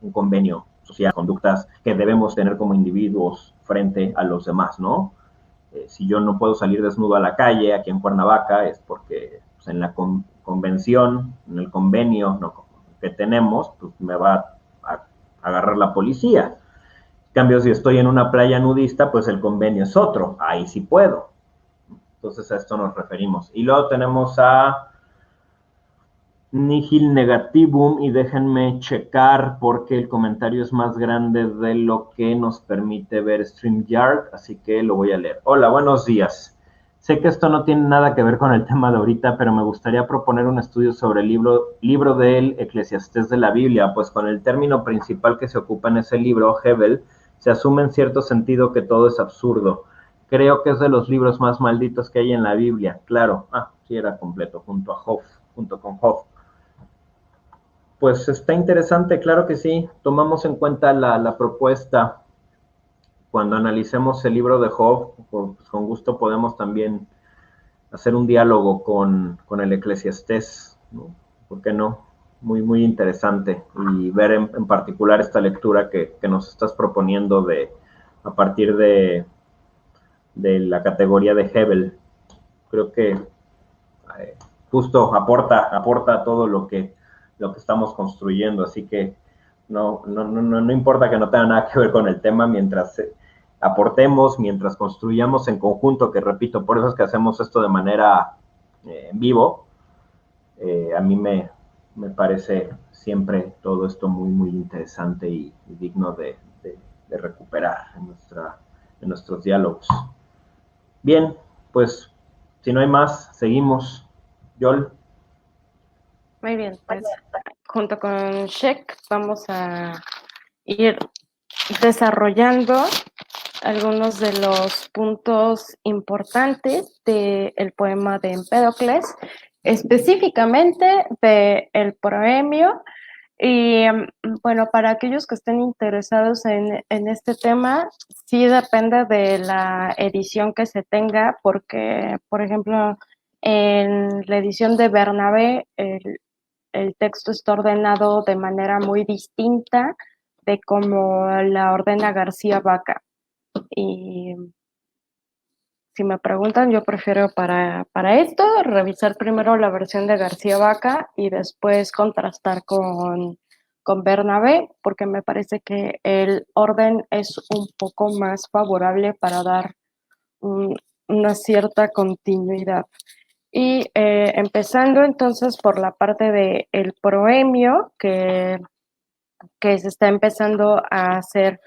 un convenio social, conductas que debemos tener como individuos frente a los demás, ¿no? Si yo no puedo salir desnudo a la calle aquí en Cuernavaca es porque pues, en la convención, en el convenio ¿no? que tenemos, pues me va a agarrar la policía. En cambio, si estoy en una playa nudista, pues el convenio es otro, ahí sí puedo. Entonces a esto nos referimos. Y luego tenemos a Nihil Negativum y déjenme checar porque el comentario es más grande de lo que nos permite ver StreamYard, así que lo voy a leer. Hola, buenos días. Sé que esto no tiene nada que ver con el tema de ahorita, pero me gustaría proponer un estudio sobre el libro del Eclesiastés de la Biblia, pues con el término principal que se ocupa en ese libro, Hebel, se asume en cierto sentido que todo es absurdo. Creo que es de los libros más malditos que hay en la Biblia. Claro, sí era completo, junto con Job. Pues está interesante, claro que sí. Tomamos en cuenta la propuesta. Cuando analicemos el libro de Job, pues con gusto podemos también hacer un diálogo con el Eclesiastés, ¿no? ¿Por qué no? Muy, muy interesante. Y ver en particular esta lectura que nos estás proponiendo a partir de la categoría de Hebel. Creo que justo aporta todo lo que estamos construyendo, así que no importa que no tenga nada que ver con el tema, mientras aportemos, mientras construyamos en conjunto, que repito, por eso es que hacemos esto de manera en vivo, a mí me parece siempre todo esto muy, muy interesante y digno de recuperar en nuestros diálogos. Bien, pues si no hay más, seguimos. Yol. Muy bien, pues junto con Sheck vamos a ir desarrollando algunos de los puntos importantes del poema de Empédocles, específicamente del proemio. Y bueno, para aquellos que estén interesados en este tema, sí depende de la edición que se tenga, porque, por ejemplo, en la edición de Bernabé, el texto está ordenado de manera muy distinta de como la ordena García Vaca. Y si me preguntan, yo prefiero para esto revisar primero la versión de García Vaca y después contrastar con Bernabé, porque me parece que el orden es un poco más favorable para dar una cierta continuidad. Y empezando entonces por la parte del proemio, que se está empezando a hacer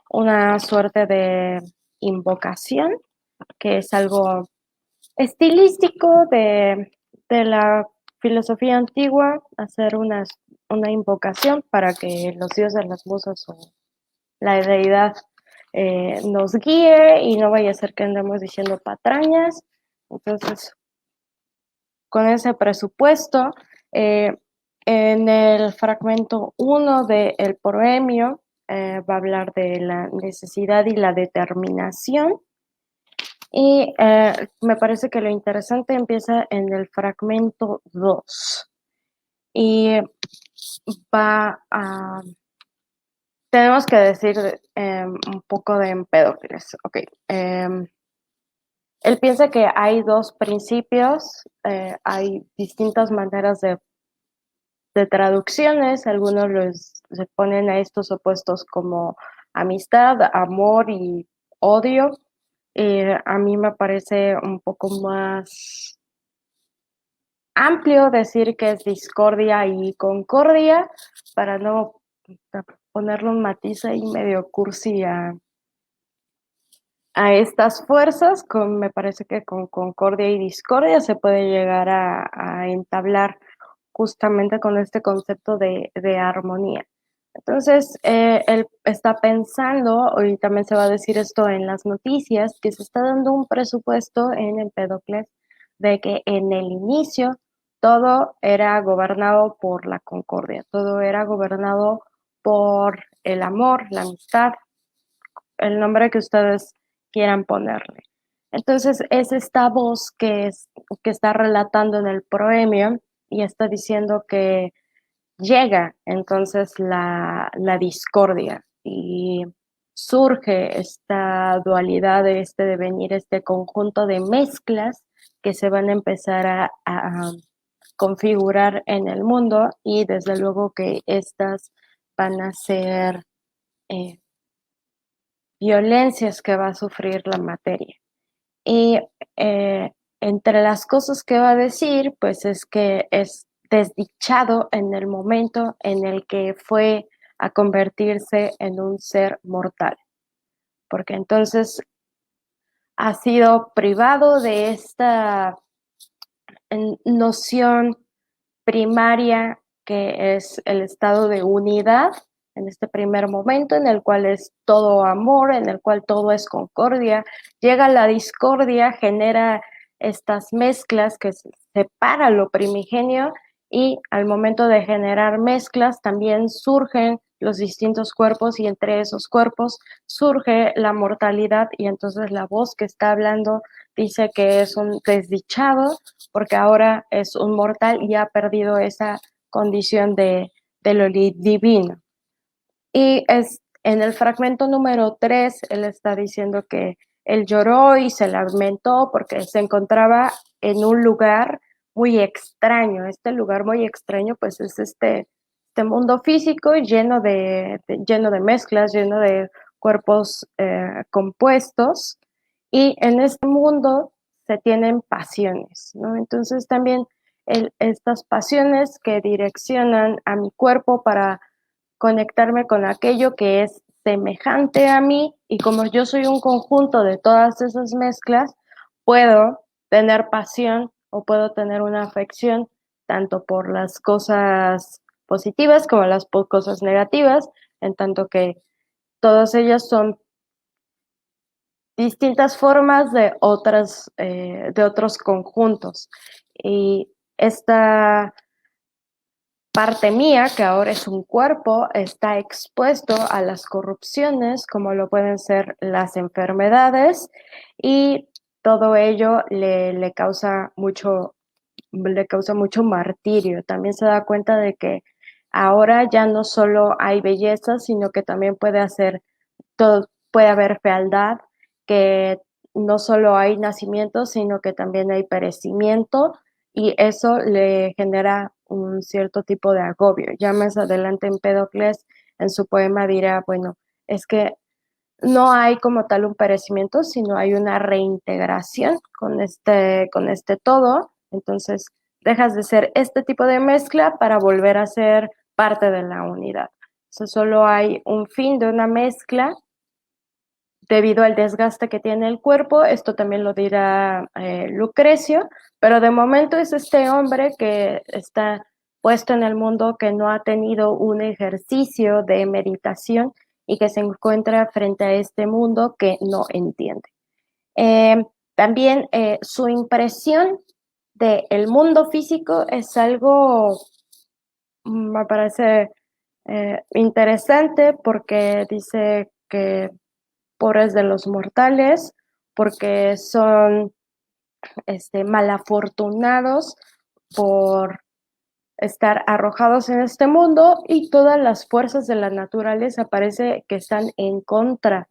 una suerte de invocación, que es algo estilístico de la filosofía antigua, hacer una invocación para que los dioses, las musas o la deidad nos guíe y no vaya a ser que andemos diciendo patrañas. Entonces, con ese presupuesto, en el fragmento 1 del proemio va a hablar de la necesidad y la determinación. Y me parece que lo interesante empieza en el fragmento 2. Y tenemos que decir un poco de Empédocles. Okay. Él piensa que hay dos principios, hay distintas maneras de traducciones, algunos se ponen a estos opuestos como amistad, amor y odio. A mí me parece un poco más amplio decir que es discordia y concordia, para no ponerle un matiz ahí medio cursi a estas fuerzas. Me parece que con concordia y discordia se puede llegar a entablar justamente con este concepto de armonía. Entonces, él está pensando, y también se va a decir esto en las noticias, que se está dando un presupuesto en Empédocles de que en el inicio todo era gobernado por la concordia, todo era gobernado por el amor, la amistad, el nombre que ustedes quieran ponerle. Entonces, es esta voz que está relatando en el proemio y está diciendo que llega entonces la discordia y surge esta dualidad, este devenir, este conjunto de mezclas que se van a empezar a configurar en el mundo, y desde luego que estas van a ser eh, violencias que va a sufrir la materia. Y entre las cosas que va a decir, pues es que es desdichado en el momento en el que fue a convertirse en un ser mortal, porque entonces ha sido privado de esta noción primaria que es el estado de unidad en este primer momento, en el cual es todo amor, en el cual todo es concordia. Llega la discordia, genera estas mezclas que separa lo primigenio, y al momento de generar mezclas también surgen los distintos cuerpos, y entre esos cuerpos surge la mortalidad, y entonces la voz que está hablando dice que es un desdichado porque ahora es un mortal y ha perdido esa condición de lo divino. Y es en el fragmento número 3, él está diciendo que él lloró y se lamentó porque se encontraba en un lugar muy extraño. Este lugar muy extraño, pues es este mundo físico lleno lleno de mezclas, lleno de cuerpos compuestos, y en este mundo se tienen pasiones, ¿no? Entonces también estas pasiones que direccionan a mi cuerpo para conectarme con aquello que es semejante a mí, y como yo soy un conjunto de todas esas mezclas, puedo tener pasión o puedo tener una afección tanto por las cosas positivas como las cosas negativas, en tanto que todas ellas son distintas formas de otros conjuntos. Y esta parte mía, que ahora es un cuerpo, está expuesto a las corrupciones, como lo pueden ser las enfermedades, y todo ello le causa mucho martirio. También se da cuenta de que ahora ya no solo hay belleza, sino que también puede haber fealdad, que no solo hay nacimiento, sino que también hay perecimiento, y eso le genera un cierto tipo de agobio. Ya más adelante Empédocles en su poema dirá, bueno, es que no hay como tal un perecimiento, sino hay una reintegración con este todo. Entonces dejas de ser este tipo de mezcla para volver a ser parte de la unidad. Solo hay un fin de una mezcla debido al desgaste que tiene el cuerpo. Esto también lo dirá Lucrecio, pero de momento es este hombre que está puesto en el mundo, que no ha tenido un ejercicio de meditación y que se encuentra frente a este mundo que no entiende. También su impresión del mundo físico es algo, me parece interesante, porque dice que pobres de los mortales, porque son malafortunados por estar arrojados en este mundo, y todas las fuerzas de la naturaleza parece que están en contra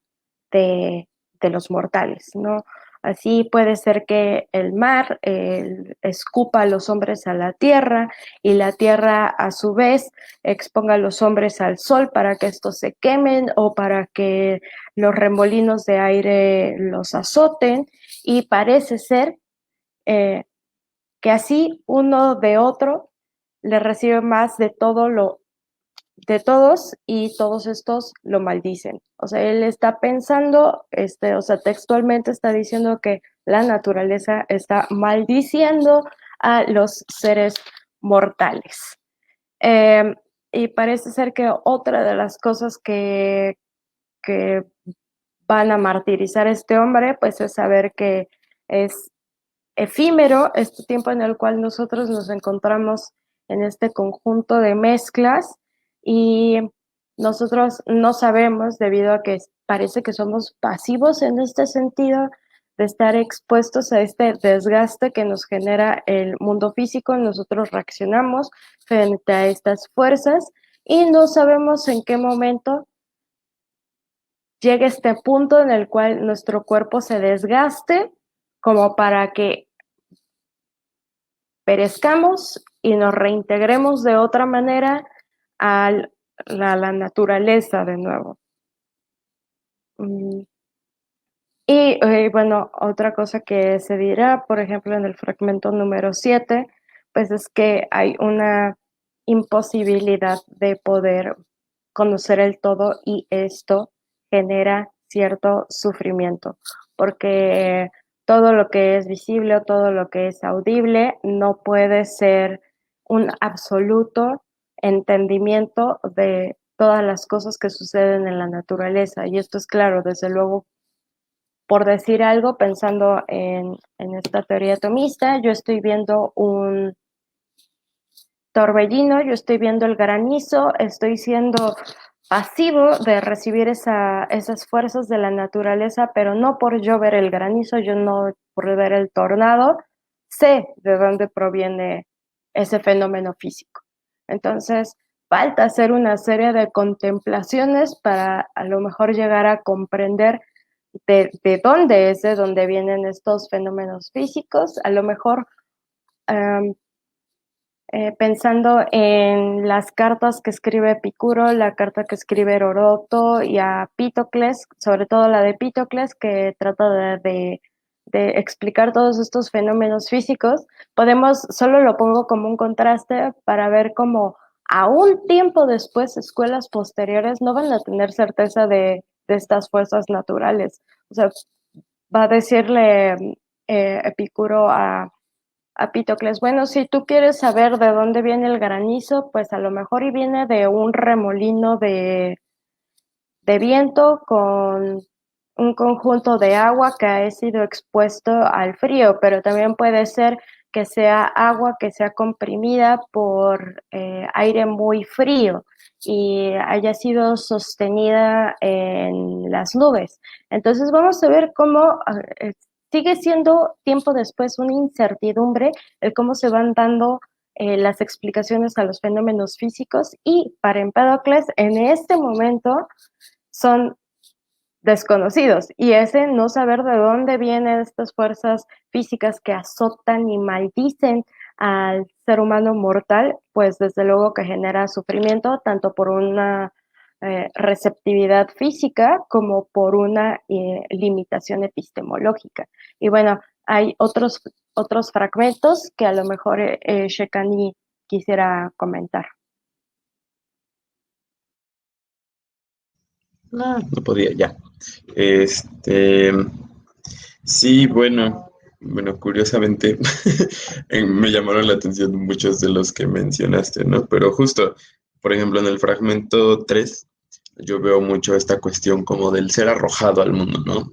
de los mortales, ¿no? Así puede ser que el mar escupa a los hombres a la tierra y la tierra a su vez exponga a los hombres al sol para que estos se quemen o para que los remolinos de aire los azoten, y parece ser que así uno de otro le recibe más de de todos, y todos estos lo maldicen. O sea, él está pensando, o sea, textualmente está diciendo que la naturaleza está maldiciendo a los seres mortales. Y parece ser que otra de las cosas que van a martirizar a este hombre, pues es saber que es efímero este tiempo en el cual nosotros nos encontramos en este conjunto de mezclas, y nosotros no sabemos, debido a que parece que somos pasivos en este sentido, de estar expuestos a este desgaste que nos genera el mundo físico. Nosotros reaccionamos frente a estas fuerzas y no sabemos en qué momento llega este punto en el cual nuestro cuerpo se desgaste como para que perezcamos y nos reintegremos de otra manera a la naturaleza de nuevo. Y bueno, otra cosa que se dirá, por ejemplo, en el fragmento número 7, pues es que hay una imposibilidad de poder conocer el todo, y esto genera cierto sufrimiento, porque todo lo que es visible o todo lo que es audible no puede ser un absoluto entendimiento de todas las cosas que suceden en la naturaleza. Y esto es claro, desde luego, por decir algo, pensando en esta teoría atomista, yo estoy viendo un torbellino, yo estoy viendo el granizo, estoy siendo pasivo de recibir esas fuerzas de la naturaleza, pero no por yo ver el granizo, yo no por ver el tornado, sé de dónde proviene ese fenómeno físico. Entonces, falta hacer una serie de contemplaciones para a lo mejor llegar a comprender de dónde es, de dónde vienen estos fenómenos físicos. A lo mejor pensando en las cartas que escribe Epicuro, la carta que escribe Heródoto y a Pítocles, sobre todo la de Pítocles, que trata de explicar todos estos fenómenos físicos, solo lo pongo como un contraste para ver cómo a un tiempo después, escuelas posteriores no van a tener certeza de estas fuerzas naturales. O sea, va a decirle Epicuro a Pítocles, bueno, si tú quieres saber de dónde viene el granizo, pues a lo mejor y viene de un remolino de viento con un conjunto de agua que ha sido expuesto al frío, pero también puede ser que sea agua que sea comprimida por aire muy frío y haya sido sostenida en las nubes. Entonces vamos a ver cómo sigue siendo tiempo después una incertidumbre el cómo se van dando las explicaciones a los fenómenos físicos, y para Empédocles en este momento son desconocidos, y ese no saber de dónde vienen estas fuerzas físicas que azotan y maldicen al ser humano mortal, pues desde luego que genera sufrimiento tanto por una receptividad física como por una limitación epistemológica. Y bueno, hay otros fragmentos que a lo mejor Shekani quisiera comentar. No podía, ya. Sí, bueno, curiosamente me llamaron la atención muchos de los que mencionaste, ¿no? Pero justo, por ejemplo, en el fragmento 3, yo veo mucho esta cuestión como del ser arrojado al mundo, ¿no?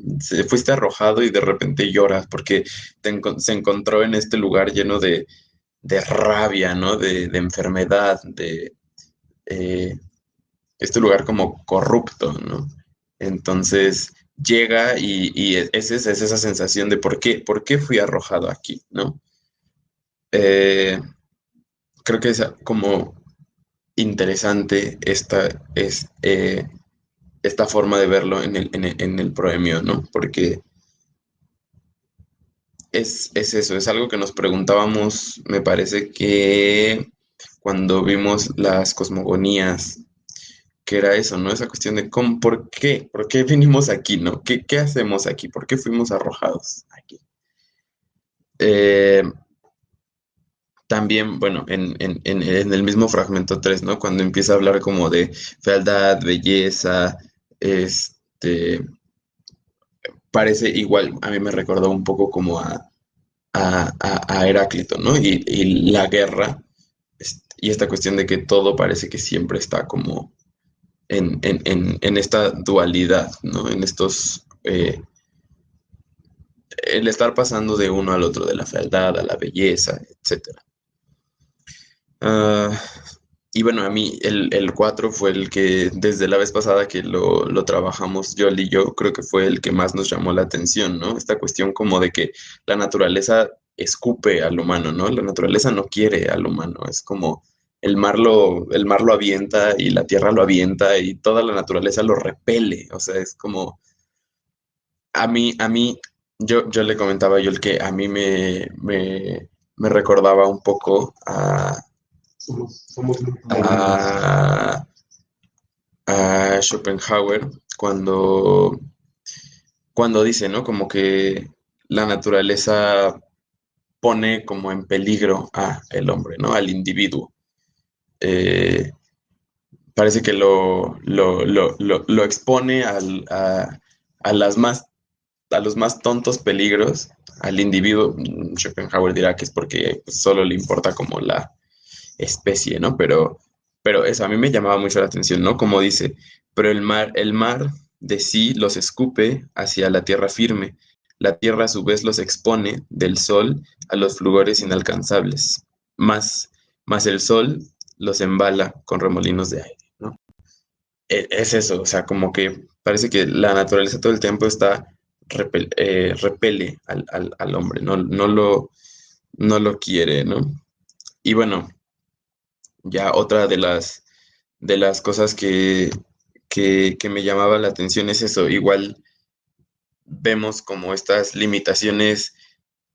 Fuiste arrojado y de repente lloras porque se encontró en este lugar lleno de rabia, ¿no? De enfermedad, de este lugar como corrupto, ¿no? Entonces llega y es esa sensación de por qué fui arrojado aquí, ¿no? Creo que es como interesante esta forma de verlo en el proemio, ¿no? Porque es eso, es algo que nos preguntábamos, me parece que cuando vimos las cosmogonías, que era eso, ¿no? Esa cuestión de cómo, por qué vinimos aquí, ¿no? ¿Qué hacemos aquí? ¿Por qué fuimos arrojados aquí? Eh, También, bueno, en el mismo fragmento 3, ¿no? Cuando empieza a hablar como de fealdad, belleza, este, parece igual, a mí me recordó un poco como a Heráclito, ¿no? Y la guerra, y esta cuestión de que todo parece que siempre está como en esta dualidad, ¿no? En estos, el estar pasando de uno al otro, de la fealdad a la belleza, etcétera. Ah, y bueno, a mí el 4 fue el que desde la vez pasada que lo trabajamos Yol y yo, creo que fue el que más nos llamó la atención, ¿no? Esta cuestión como de que la naturaleza escupe al humano, ¿no? La naturaleza no quiere al humano, es como el mar lo avienta y la tierra lo avienta y toda la naturaleza lo repele, o sea, es como, yo le comentaba a Yol que a mí me recordaba un poco a, a Schopenhauer cuando dice, ¿no? Como que la naturaleza pone como en peligro a el hombre, ¿no? Al individuo. Eh, Parece que lo expone a las más, a los más tontos peligros al individuo. Schopenhauer dirá que es porque pues, solo le importa como la especie, ¿no? Pero eso a mí me llamaba mucho la atención, ¿no? Como dice, pero el mar de sí los escupe hacia la tierra firme. La tierra a su vez los expone del sol a los fulgores inalcanzables. Más el sol los embala con remolinos de aire, ¿no? Es eso, o sea, como que parece que la naturaleza todo el tiempo está repele al hombre, no lo quiere, ¿no? Y bueno, ya otra de las cosas que me llamaba la atención es eso, igual vemos como estas limitaciones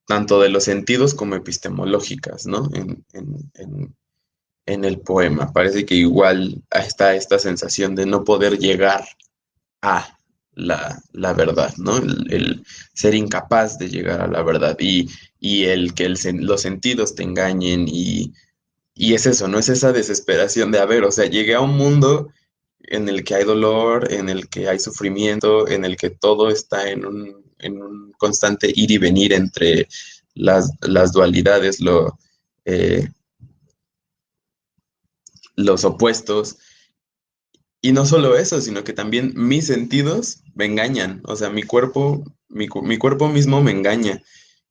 tanto de los sentidos como epistemológicas, ¿no? En el poema. Parece que igual está esta sensación de no poder llegar a la verdad, ¿no? El ser incapaz de llegar a la verdad y el que los sentidos te engañen y es eso, ¿no? Es esa desesperación de, a ver, o sea, llegué a un mundo en el que hay dolor, en el que hay sufrimiento, en el que todo está en un constante ir y venir entre las dualidades, eh, los opuestos. Y no solo eso, sino que también mis sentidos me engañan. O sea, mi cuerpo mismo me engaña.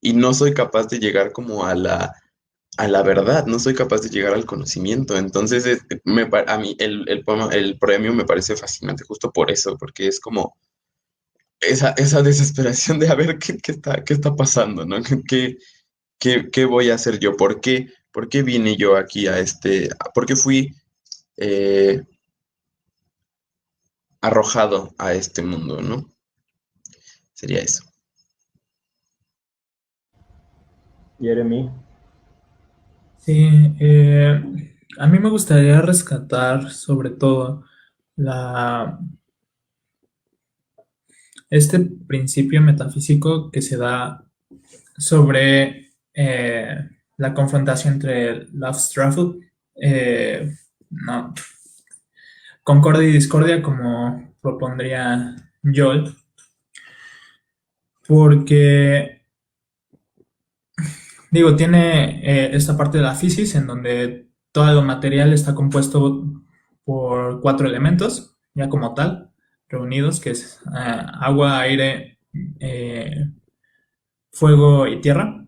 Y no soy capaz de llegar como a la verdad, no soy capaz de llegar al conocimiento. Entonces, a mí el poema, el premio me parece fascinante justo por eso, porque es como esa desesperación de a ver qué está pasando, ¿no? ¿Qué voy a hacer yo? Por qué vine yo aquí por qué fui eh, arrojado a este mundo, ¿no? Sería eso. Jeremy. Sí, a mí me gustaría rescatar sobre todo la, este principio metafísico que se da sobre la confrontación entre Love Struggle, no, concordia y discordia, como propondría Joel, porque, digo, tiene esta parte de la física en donde todo lo material está compuesto por 4 elementos, ya como tal, reunidos, que es agua, aire, fuego y tierra.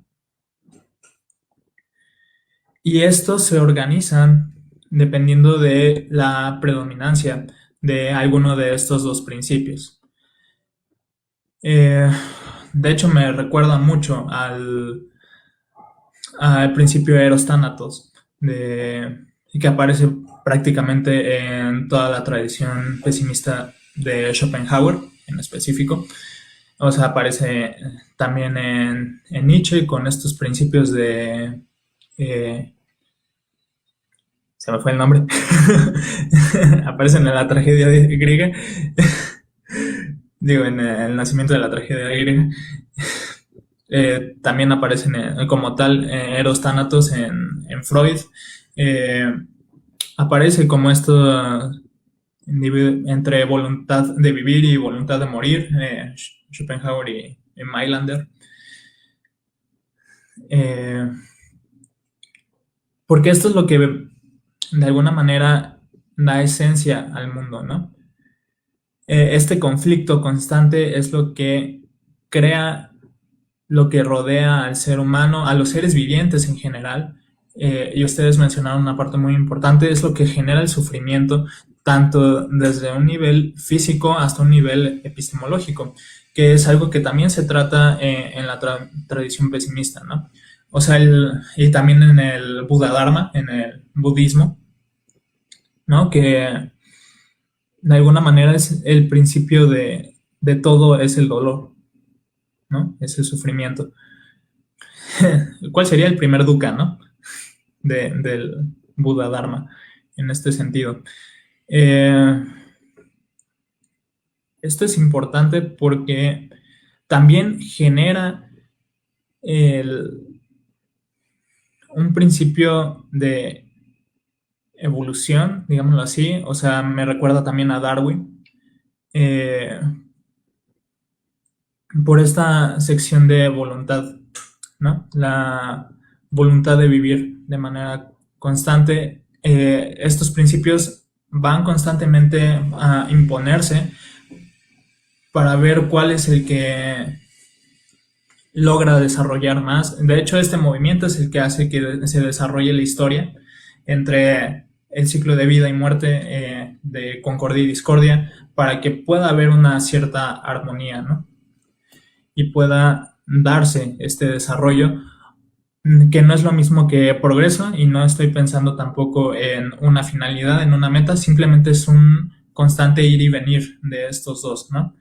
Y estos se organizan dependiendo de la predominancia de alguno de estos dos principios. De hecho, me recuerda mucho al principio de Eros Thanatos, que aparece prácticamente en toda la tradición pesimista de Schopenhauer, en específico. O sea, aparece también en Nietzsche con estos principios eh, se me fue el nombre, aparecen en la tragedia griega, digo, en el nacimiento de la tragedia griega. También aparecen como tal Eros Thanatos en Freud. Eh, Aparece como esto entre voluntad de vivir y voluntad de morir, Schopenhauer y Mailander. Porque esto es lo que de alguna manera da esencia al mundo, ¿no? Este conflicto constante es lo que crea lo que rodea al ser humano, a los seres vivientes en general, y ustedes mencionaron una parte muy importante, es lo que genera el sufrimiento, tanto desde un nivel físico hasta un nivel epistemológico, que es algo que también se trata en la tradición pesimista, ¿no? O sea, y también en el Buddha Dharma, en el budismo, ¿no? Que de alguna manera es el principio de todo es el dolor, ¿no? Es el sufrimiento. ¿Cuál sería el primer dukkha, ¿no? Del Buddha Dharma en este sentido. Esto es importante porque también genera un principio de evolución, digámoslo así, o sea, me recuerda también a Darwin, por esta sección de voluntad, ¿no? La voluntad de vivir de manera constante. Estos principios van constantemente a imponerse para ver cuál es el que logra desarrollar más. De hecho, este movimiento es el que hace que se desarrolle la historia entre el ciclo de vida y muerte, de concordia y discordia, para que pueda haber una cierta armonía, ¿no? Y pueda darse este desarrollo, que no es lo mismo que progreso, y no estoy pensando tampoco en una finalidad, en una meta, simplemente es un constante ir y venir de estos dos, ¿no?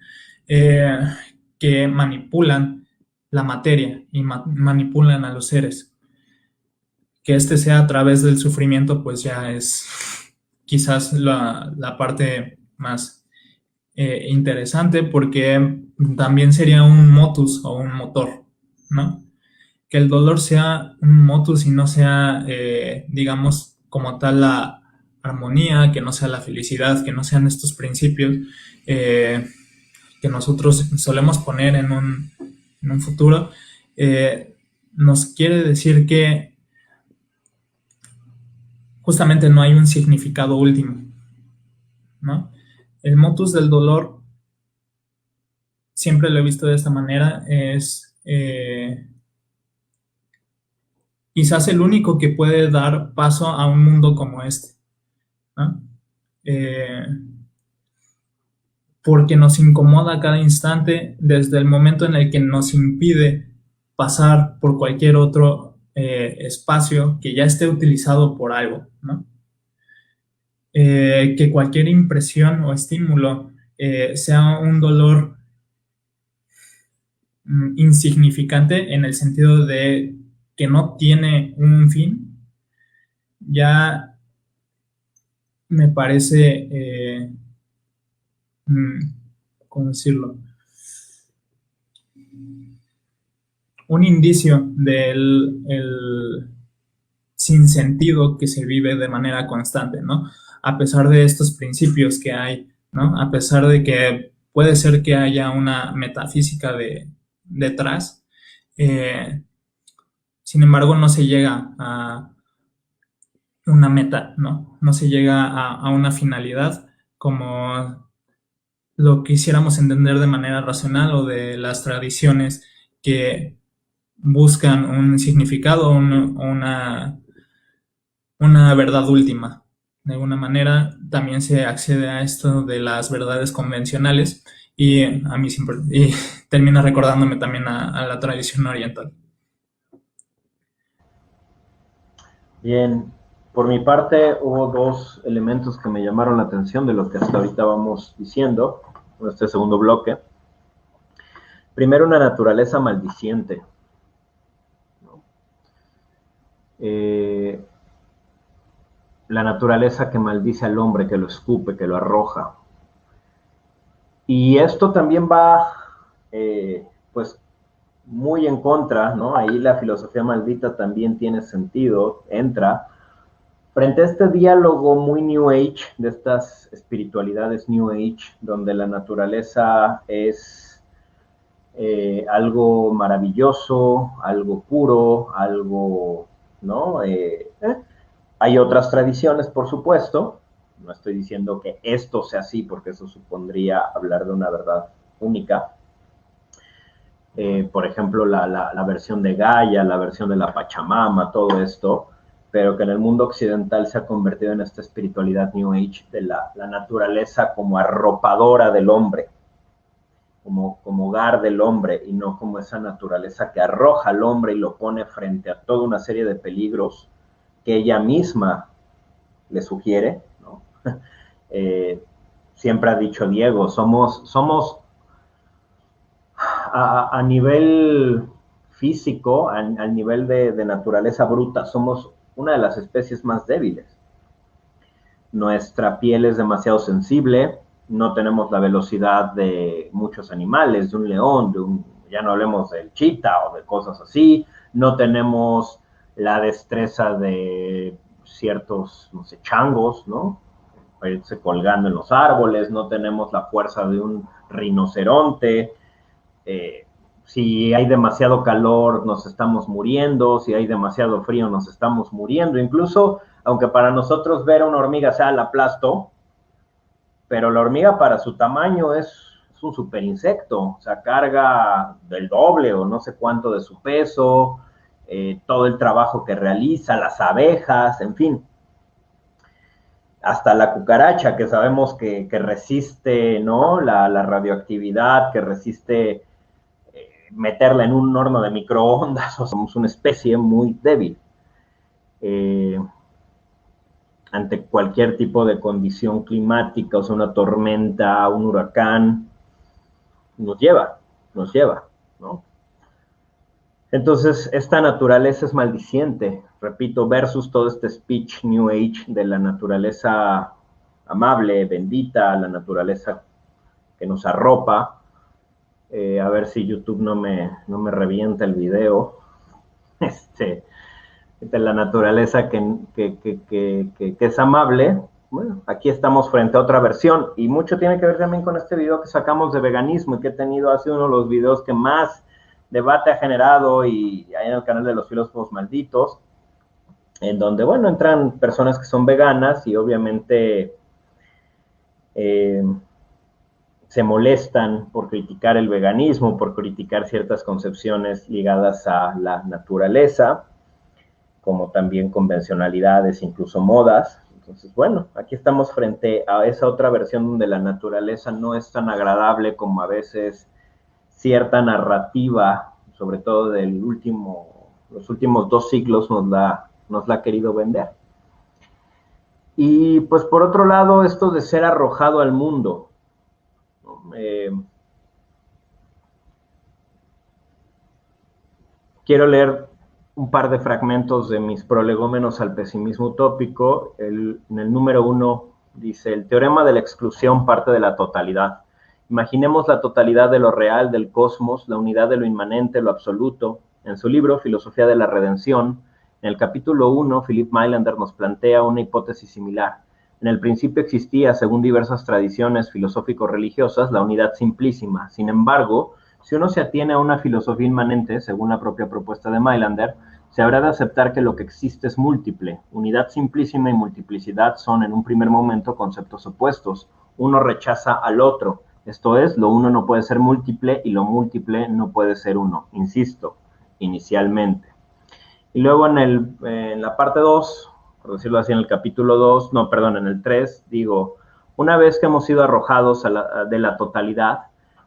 Que manipulan la materia y manipulan a los seres. Que este sea a través del sufrimiento, pues ya es quizás la parte más interesante, porque también sería un motus o un motor, ¿no? Que el dolor sea un motus y no sea, digamos, como tal la armonía, que no sea la felicidad, que no sean estos principios que nosotros solemos poner en un futuro. Nos quiere decir que justamente no hay un significado último, ¿no? El motus del dolor, siempre lo he visto de esta manera, es quizás el único que puede dar paso a un mundo como este, ¿no? Porque nos incomoda a cada instante desde el momento en el que nos impide pasar por cualquier otro espacio que ya esté utilizado por algo, ¿no? Que cualquier impresión o estímulo sea un dolor insignificante en el sentido de que no tiene un fin, ya me parece, ¿cómo decirlo? Un indicio del sinsentido que se vive de manera constante, ¿no? A pesar de estos principios que hay, ¿no? A pesar de que puede ser que haya una metafísica detrás, sin embargo no se llega a una meta, ¿no? No se llega a una finalidad como lo quisiéramos entender de manera racional, o de las tradiciones que buscan un significado, una verdad última. De alguna manera también se accede a esto de las verdades convencionales, y a mí siempre termina recordándome también a la tradición oriental. Bien, por mi parte hubo dos elementos que me llamaron la atención de lo que hasta ahorita vamos diciendo, en este segundo bloque. Primero, una naturaleza maldiciente, ¿no? La naturaleza que maldice al hombre, que lo escupe, que lo arroja. Y esto también va, pues, muy en contra, ¿no? Ahí la filosofía maldita también tiene sentido, entra. Frente a este diálogo muy New Age, de estas espiritualidades New Age, donde la naturaleza es algo maravilloso, algo puro, algo, ¿no? Hay otras tradiciones, por supuesto. No estoy diciendo que esto sea así, porque eso supondría hablar de una verdad única. Por ejemplo, la versión de Gaia, la versión de la Pachamama, todo esto, pero que en el mundo occidental se ha convertido en esta espiritualidad New Age de la naturaleza como arropadora del hombre, como hogar del hombre, y no como esa naturaleza que arroja al hombre y lo pone frente a toda una serie de peligros que ella misma le sugiere, ¿no? Siempre ha dicho Diego, somos a nivel físico, al nivel de naturaleza bruta, somos una de las especies más débiles. Nuestra piel es demasiado sensible, no tenemos la velocidad de muchos animales, de un león, ya no hablemos del chita o de cosas así, no tenemos la destreza de ciertos, no sé, changos, ¿no? Irse colgando en los árboles, no tenemos la fuerza de un rinoceronte. Si hay demasiado calor nos estamos muriendo, si hay demasiado frío nos estamos muriendo, incluso aunque para nosotros ver a una hormiga sea la aplasto, pero la hormiga para su tamaño es un super insecto, o sea, carga del doble o no sé cuánto de su peso, todo el trabajo que realiza, las abejas, en fin. Hasta la cucaracha, que sabemos que resiste, ¿no? La radioactividad, que resiste meterla en un horno de microondas, o somos una especie muy débil ante cualquier tipo de condición climática, o sea, una tormenta, un huracán, nos lleva, ¿no? Entonces, esta naturaleza es maldiciente, repito, versus todo este speech New Age de la naturaleza amable, bendita, la naturaleza que nos arropa. A ver si YouTube no me revienta el video. De la naturaleza que es amable. Bueno, aquí estamos frente a otra versión, y mucho tiene que ver también con este video que sacamos de veganismo y que ha sido uno de los videos que más debate ha generado, y ahí en el canal de los filósofos malditos, en donde, bueno, entran personas que son veganas y obviamente se molestan por criticar el veganismo, por criticar ciertas concepciones ligadas a la naturaleza, como también convencionalidades, incluso modas. Entonces, bueno, aquí estamos frente a esa otra versión donde la naturaleza no es tan agradable como a veces cierta narrativa, sobre todo los últimos 2 siglos, nos la ha querido vender. Y pues por otro lado, esto de ser arrojado al mundo, ¿no? Quiero leer un par de fragmentos de mis prolegómenos al pesimismo utópico. En el número 1 dice: el teorema de la exclusión parte de la totalidad. Imaginemos la totalidad de lo real, del cosmos, la unidad de lo inmanente, lo absoluto. En su libro Filosofía de la Redención, en el capítulo 1, Philip Mailander nos plantea una hipótesis similar. En el principio existía, según diversas tradiciones filosófico-religiosas, la unidad simplísima. Sin embargo, si uno se atiene a una filosofía inmanente, según la propia propuesta de Mailander, se habrá de aceptar que lo que existe es múltiple. Unidad simplísima y multiplicidad son, en un primer momento, conceptos opuestos. Uno rechaza al otro. Esto es, lo uno no puede ser múltiple y lo múltiple no puede ser uno. Insisto, inicialmente. Y luego en la parte 2, por decirlo así, en el capítulo 2, no, perdón, en el 3, digo, una vez que hemos sido arrojados de la totalidad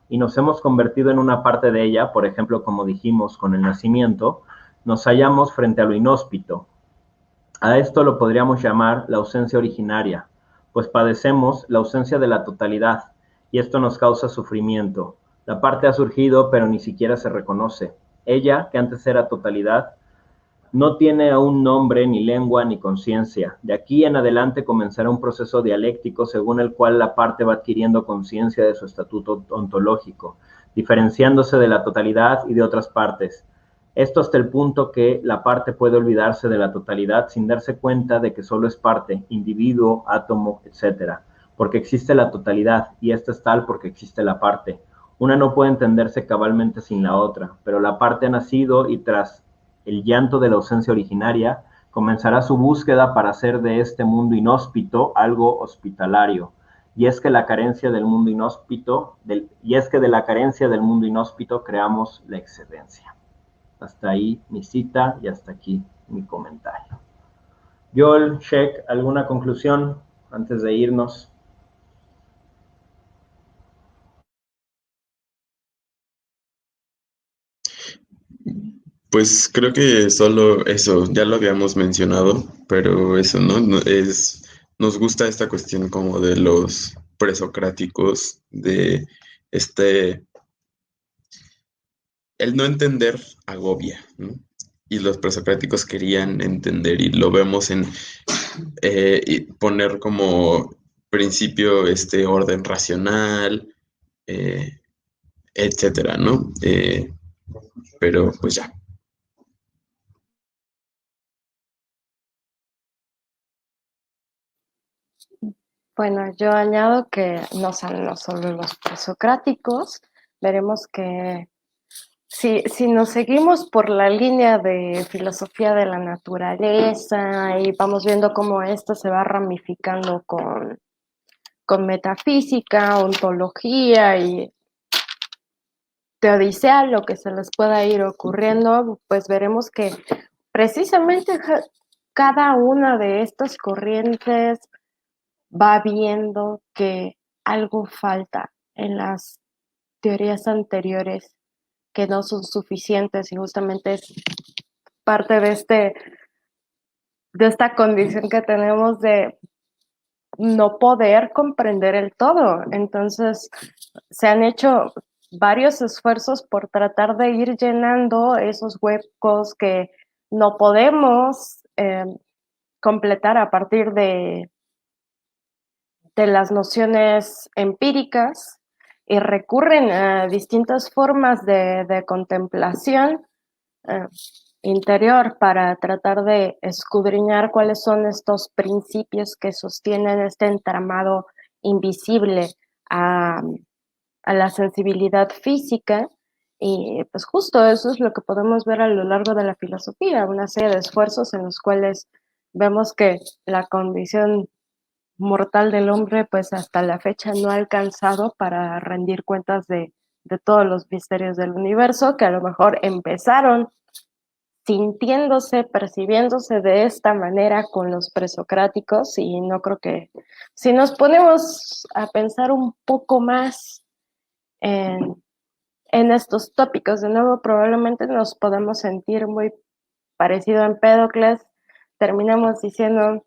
y nos hemos convertido en una parte de ella, por ejemplo, como dijimos con el nacimiento, nos hallamos frente a lo inhóspito. A esto lo podríamos llamar la ausencia originaria, pues padecemos la ausencia de la totalidad, y esto nos causa sufrimiento. La parte ha surgido, pero ni siquiera se reconoce. Ella, que antes era totalidad, no tiene aún nombre, ni lengua, ni conciencia. De aquí en adelante comenzará un proceso dialéctico según el cual la parte va adquiriendo conciencia de su estatuto ontológico, diferenciándose de la totalidad y de otras partes. Esto hasta el punto que la parte puede olvidarse de la totalidad sin darse cuenta de que solo es parte, individuo, átomo, etc. Porque existe la totalidad y esta es tal porque existe la parte. Una no puede entenderse cabalmente sin la otra, pero la parte ha nacido y tras el llanto de la ausencia originaria, comenzará su búsqueda para hacer de este mundo inhóspito algo hospitalario. Y es que la carencia del mundo inhóspito, de la carencia del mundo inhóspito creamos la excedencia. Hasta ahí mi cita y hasta aquí mi comentario. Joel, Sheck, ¿alguna conclusión antes de irnos? Pues creo que solo eso, ya lo habíamos mencionado, pero eso, ¿no? Nos gusta esta cuestión como de los presocráticos, de este, el no entender agobia, ¿no? Y los presocráticos querían entender y lo vemos en y poner como principio este orden racional, eh, etcétera, ¿no? Pero pues ya. Bueno, yo añado que no son no solo los presocráticos, veremos que si nos seguimos por la línea de filosofía de la naturaleza y vamos viendo cómo esto se va ramificando con metafísica, ontología y teodicea, lo que se les pueda ir ocurriendo, pues veremos que precisamente cada una de estas corrientes va viendo que algo falta en las teorías anteriores que no son suficientes y justamente es parte de esta condición que tenemos de no poder comprender el todo. Entonces, se han hecho varios esfuerzos por tratar de ir llenando esos huecos que no podemos completar a partir de las nociones empíricas y recurren a distintas formas de contemplación eh, interior para tratar de escudriñar cuáles son estos principios que sostienen este entramado invisible a, a la sensibilidad física. Y pues justo eso es lo que podemos ver a lo largo de la filosofía, una serie de esfuerzos en los cuales vemos que la condición mortal del hombre, pues hasta la fecha no ha alcanzado para rendir cuentas de todos los misterios del universo, que a lo mejor empezaron sintiéndose, percibiéndose de esta manera con los presocráticos, y no creo que si nos ponemos a pensar un poco más en, en estos tópicos, de nuevo probablemente nos podemos sentir muy parecido a Empédocles, terminamos diciendo,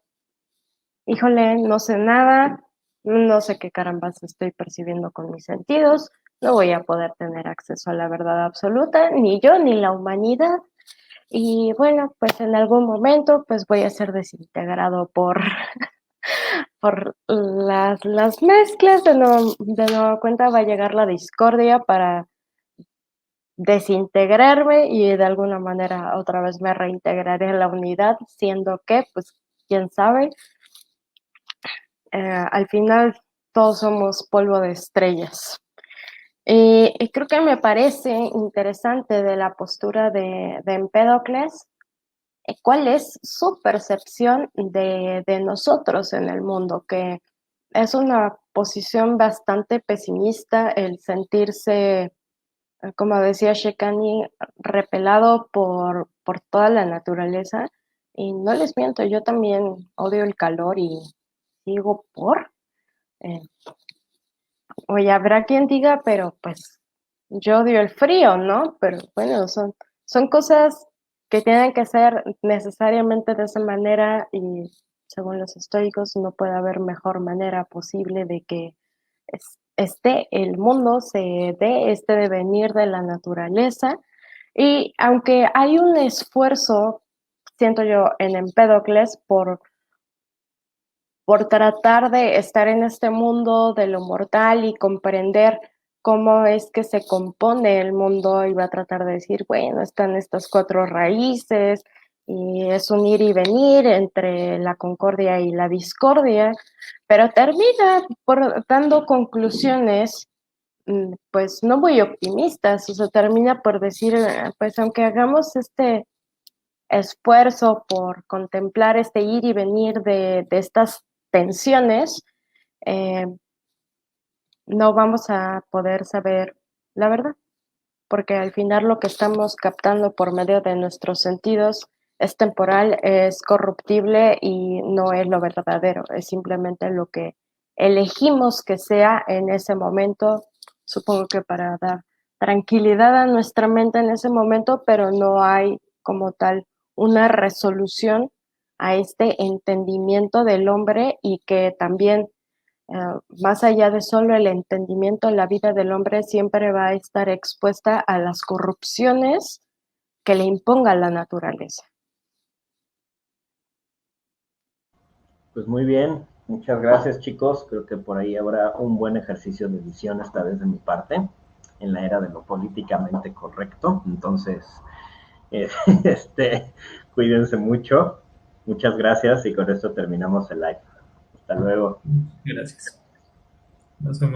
híjole, no sé nada, no sé qué carambas estoy percibiendo con mis sentidos, no voy a poder tener acceso a la verdad absoluta, ni yo ni la humanidad. Y bueno, pues en algún momento pues voy a ser desintegrado por las mezclas, de nueva cuenta va a llegar la discordia para desintegrarme y de alguna manera otra vez me reintegraré en la unidad, siendo que, pues, quién sabe, al final todos somos polvo de estrellas. Y creo que me parece interesante de la postura de Empédocles, cuál es su percepción de nosotros en el mundo, que es una posición bastante pesimista el sentirse, como decía Shekani, repelado por toda la naturaleza. Y no les miento, yo también odio el calor y digo, eh, oye, habrá quien diga, pero pues yo odio el frío, ¿no? Pero bueno, son cosas que tienen que ser necesariamente de esa manera y según los estoicos no puede haber mejor manera posible de que esté el mundo, se dé este devenir de la naturaleza. Y aunque hay un esfuerzo, siento yo, en Empédocles por tratar de estar en este mundo de lo mortal y comprender cómo es que se compone el mundo, y va a tratar de decir, bueno, están estas 4 raíces y es un ir y venir entre la concordia y la discordia, pero termina dando conclusiones pues no muy optimistas, o sea, termina por decir, pues aunque hagamos este esfuerzo por contemplar este ir y venir de estas tensiones, eh, no vamos a poder saber la verdad, porque al final lo que estamos captando por medio de nuestros sentidos es temporal, es corruptible y no es lo verdadero, es simplemente lo que elegimos que sea en ese momento, supongo que para dar tranquilidad a nuestra mente en ese momento, pero no hay como tal una resolución a este entendimiento del hombre y que también más allá de solo el entendimiento, la vida del hombre siempre va a estar expuesta a las corrupciones que le imponga la naturaleza. Pues muy bien, muchas gracias chicos. Creo que por ahí habrá un buen ejercicio de edición esta vez de mi parte, en la era de lo políticamente correcto. Entonces, eh, este, cuídense mucho. Muchas gracias y con esto terminamos el live. Hasta luego. Gracias. Nos vemos.